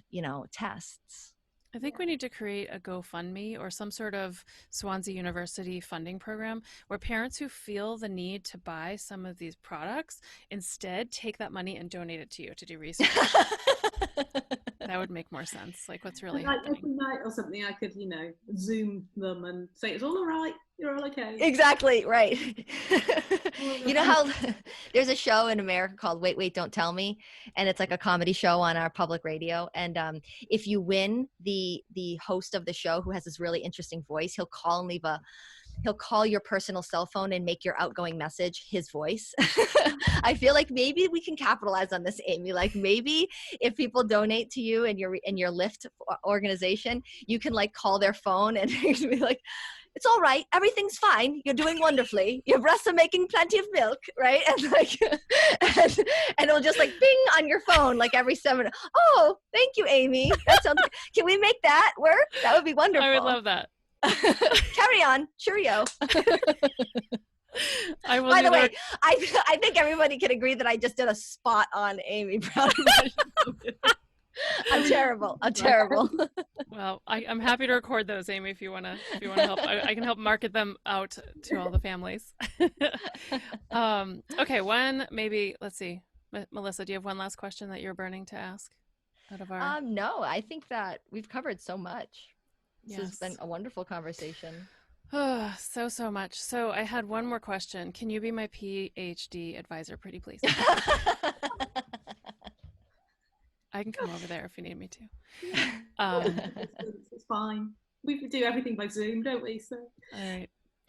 tests. I think we need to create a GoFundMe or some sort of Swansea University funding program where parents who feel the need to buy some of these products instead take that money and donate it to you to do research. That would make more sense. Like, what's really happening? Every night or something, I could, Zoom them and say, it's all right. You're all okay. Exactly, right. You know how there's a show in America called Wait, Wait, Don't Tell Me, and it's like a comedy show on our public radio. And if you win, the host of the show, who has this really interesting voice, he'll call your personal cell phone and make your outgoing message his voice. I feel like maybe we can capitalize on this, Amy. Like maybe if people donate to you and your Lyft organization, you can like call their phone and be like, it's all right. Everything's fine. You're doing wonderfully. Your breasts are making plenty of milk, right? And like, and it'll just like bing on your phone like every 7. Oh, thank you, Amy. That sounds. Can we make that work? That would be wonderful. I would love that. Carry on. Cheerio. By the way, I think everybody can agree that I just did a spot on Amy Brown. I'm terrible. Well, I'm happy to record those, Amy, if you want to help. I can help market them out to all the families. Okay, let's see. Melissa, do you have one last question that you're burning to ask out of our? No, I think that we've covered so much. This Yes. has been a wonderful conversation. Oh, so much. So I had one more question. Can you be my PhD advisor, pretty please? I can come over there if you need me to. It's fine. We do everything by Zoom, don't we? So. All right.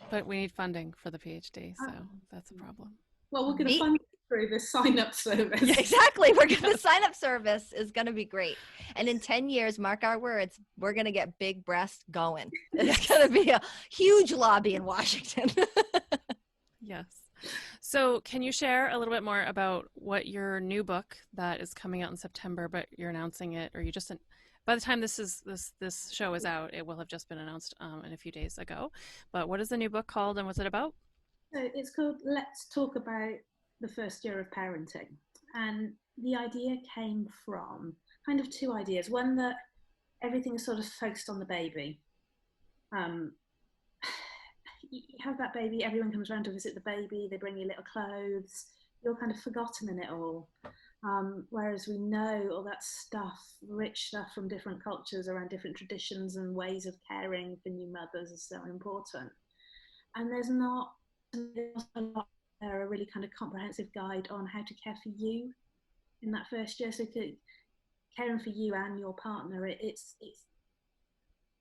But we need funding for the PhD, so that's a problem. Well, we're going to fund it through the sign-up service. Yeah, exactly. The sign-up service is going to be great. And in 10 years, mark our words, we're going to get big breasts going. It's going to be a huge lobby in Washington. Yes. So can you share a little bit more about what your new book that is coming out in September, but you're announcing it, or you just, by the time this show is out, it will have just been announced in a few days ago. But what is the new book called and what's it about? So it's called Let's Talk About the First Year of Parenting. And the idea came from kind of two ideas. One, that everything is sort of focused on the baby. You have that baby, everyone comes around to visit the baby, they bring you little clothes, you're kind of forgotten in it all. Whereas we know all that stuff, rich stuff from different cultures around different traditions and ways of caring for new mothers is so important. And there's a really kind of comprehensive guide on how to care for you in that first year. So caring for you and your partner, it's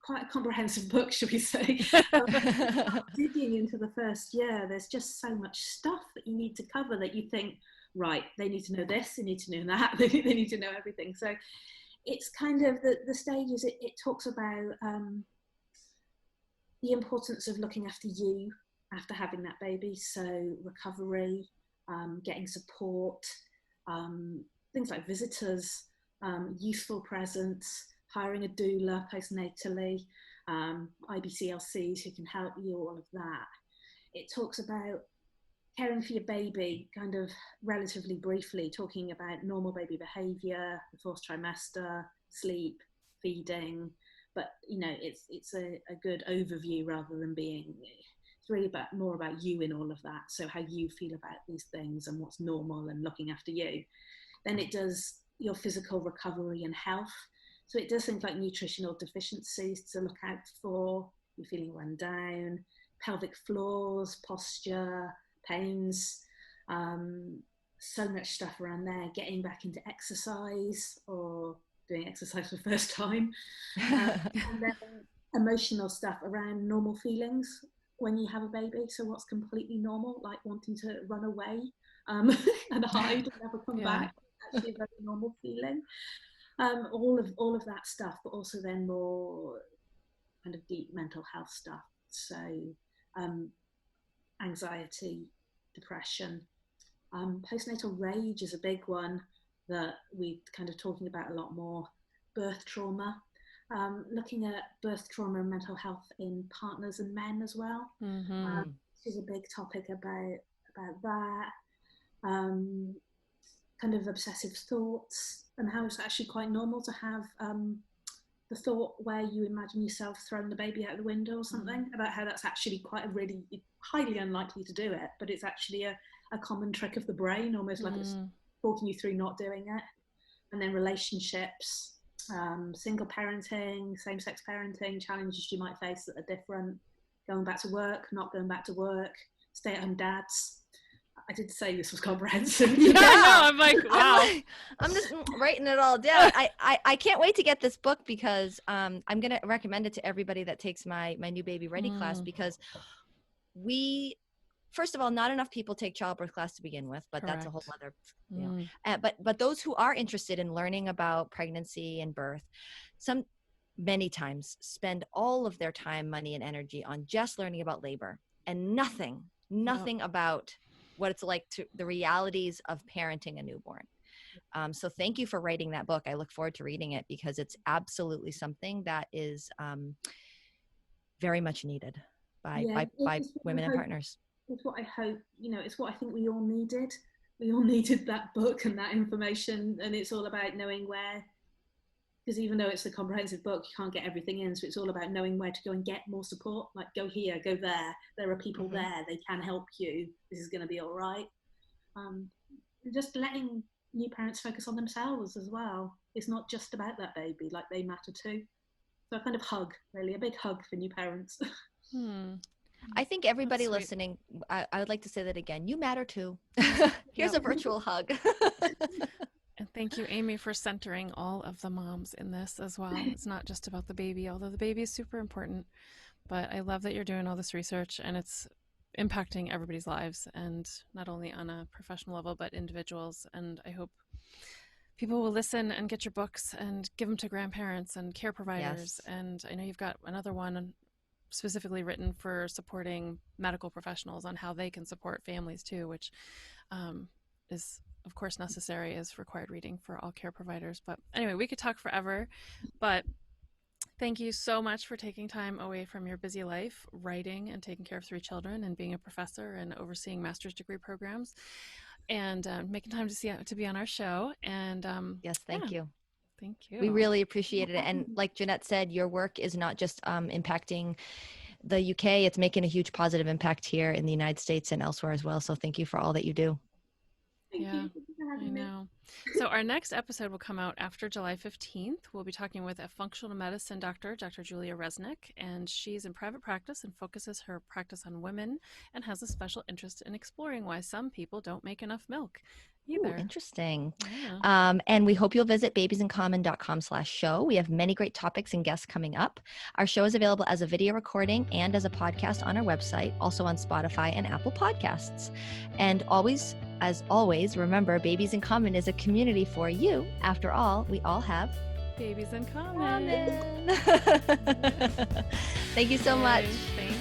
quite a comprehensive book, should we say. Digging into the first year, there's just so much stuff that you need to cover that you think, right, they need to know this, they need to know that, they need to know everything. So it's kind of the stages. It talks about the importance of looking after you after having that baby. So recovery, getting support, things like visitors, useful presence, hiring a doula postnatally, IBCLCs who can help you, all of that. It talks about caring for your baby kind of relatively briefly, talking about normal baby behaviour, the fourth trimester, sleep, feeding, but it's a good overview rather than being, it's really more about you in all of that. So how you feel about these things and what's normal and looking after you. Then it does your physical recovery and health. So it does things like nutritional deficiencies to look out for, you're feeling run down, pelvic floors, posture, pains, so much stuff around there, getting back into exercise or doing exercise for the first time. And then emotional stuff around normal feelings when you have a baby. So what's completely normal, like wanting to run away and hide and never come back, actually a very normal feeling. All of that stuff, but also then more kind of deep mental health stuff. So anxiety, depression, postnatal rage is a big one that we're kind of talking about a lot more. Birth trauma, looking at birth trauma and mental health in partners and men as well. This is a big topic about that. Kind of obsessive thoughts, and how it's actually quite normal to have the thought where you imagine yourself throwing the baby out the window or something, about how that's actually quite a really highly unlikely to do it, but it's actually a common trick of the brain, almost like it's talking you through not doing it. And then relationships, single parenting, same-sex parenting, challenges you might face that are different, going back to work, not going back to work, stay-at-home dads. I did say this was comprehensive. Yeah, no, I'm like, wow. I'm just writing it all down. I can't wait to get this book because I'm going to recommend it to everybody that takes my new baby ready class, because first of all, not enough people take childbirth class to begin with, but that's a whole other, you know. But those who are interested in learning about pregnancy and birth, many times spend all of their time, money, and energy on just learning about labor and nothing about what it's like to the realities of parenting a newborn. So thank you for writing that book. I look forward to reading it because it's absolutely something that is very much needed by women and partners. It's what I hope, it's what I think we all needed. We all needed that book and that information, and it's all about knowing where, because even though it's a comprehensive book, you can't get everything in, so it's all about knowing where to go and get more support, like go here, go there are people there, they can help you, this is going to be all right. Just letting new parents focus on themselves as well. It's not just about that baby, like they matter too. So a kind of hug, really, a big hug for new parents. I think everybody listening, I would like to say that again. You matter too. Here's a virtual hug. And thank you, Amy, for centering all of the moms in this as well. It's not just about the baby, although the baby is super important. But I love that you're doing all this research and it's impacting everybody's lives, and not only on a professional level, but individuals. And I hope people will listen and get your books and give them to grandparents and care providers. Yes. And I know you've got another one specifically written for supporting medical professionals on how they can support families too, which is of course necessary as required reading for all care providers. But anyway, we could talk forever, but thank you so much for taking time away from your busy life, writing and taking care of 3 children and being a professor and overseeing master's degree programs, and making time to be on our show. And yes, thank you. Thank you. We really appreciated it. And like Jeanette said, your work is not just impacting the UK, it's making a huge positive impact here in the United States and elsewhere as well. So thank you for all that you do. Thank you. I know. So our next episode will come out after July 15th. We'll be talking with a functional medicine doctor, Dr. Julia Resnick, and she's in private practice and focuses her practice on women and has a special interest in exploring why some people don't make enough milk either. Ooh, interesting. Yeah. And we hope you'll visit babiesincommon.com/show. We have many great topics and guests coming up. Our show is available as a video recording and as a podcast on our website, also on Spotify and Apple Podcasts. And as always, remember, Babies in Common is a community for you. After all, we all have babies in common. Thank you so much. Thank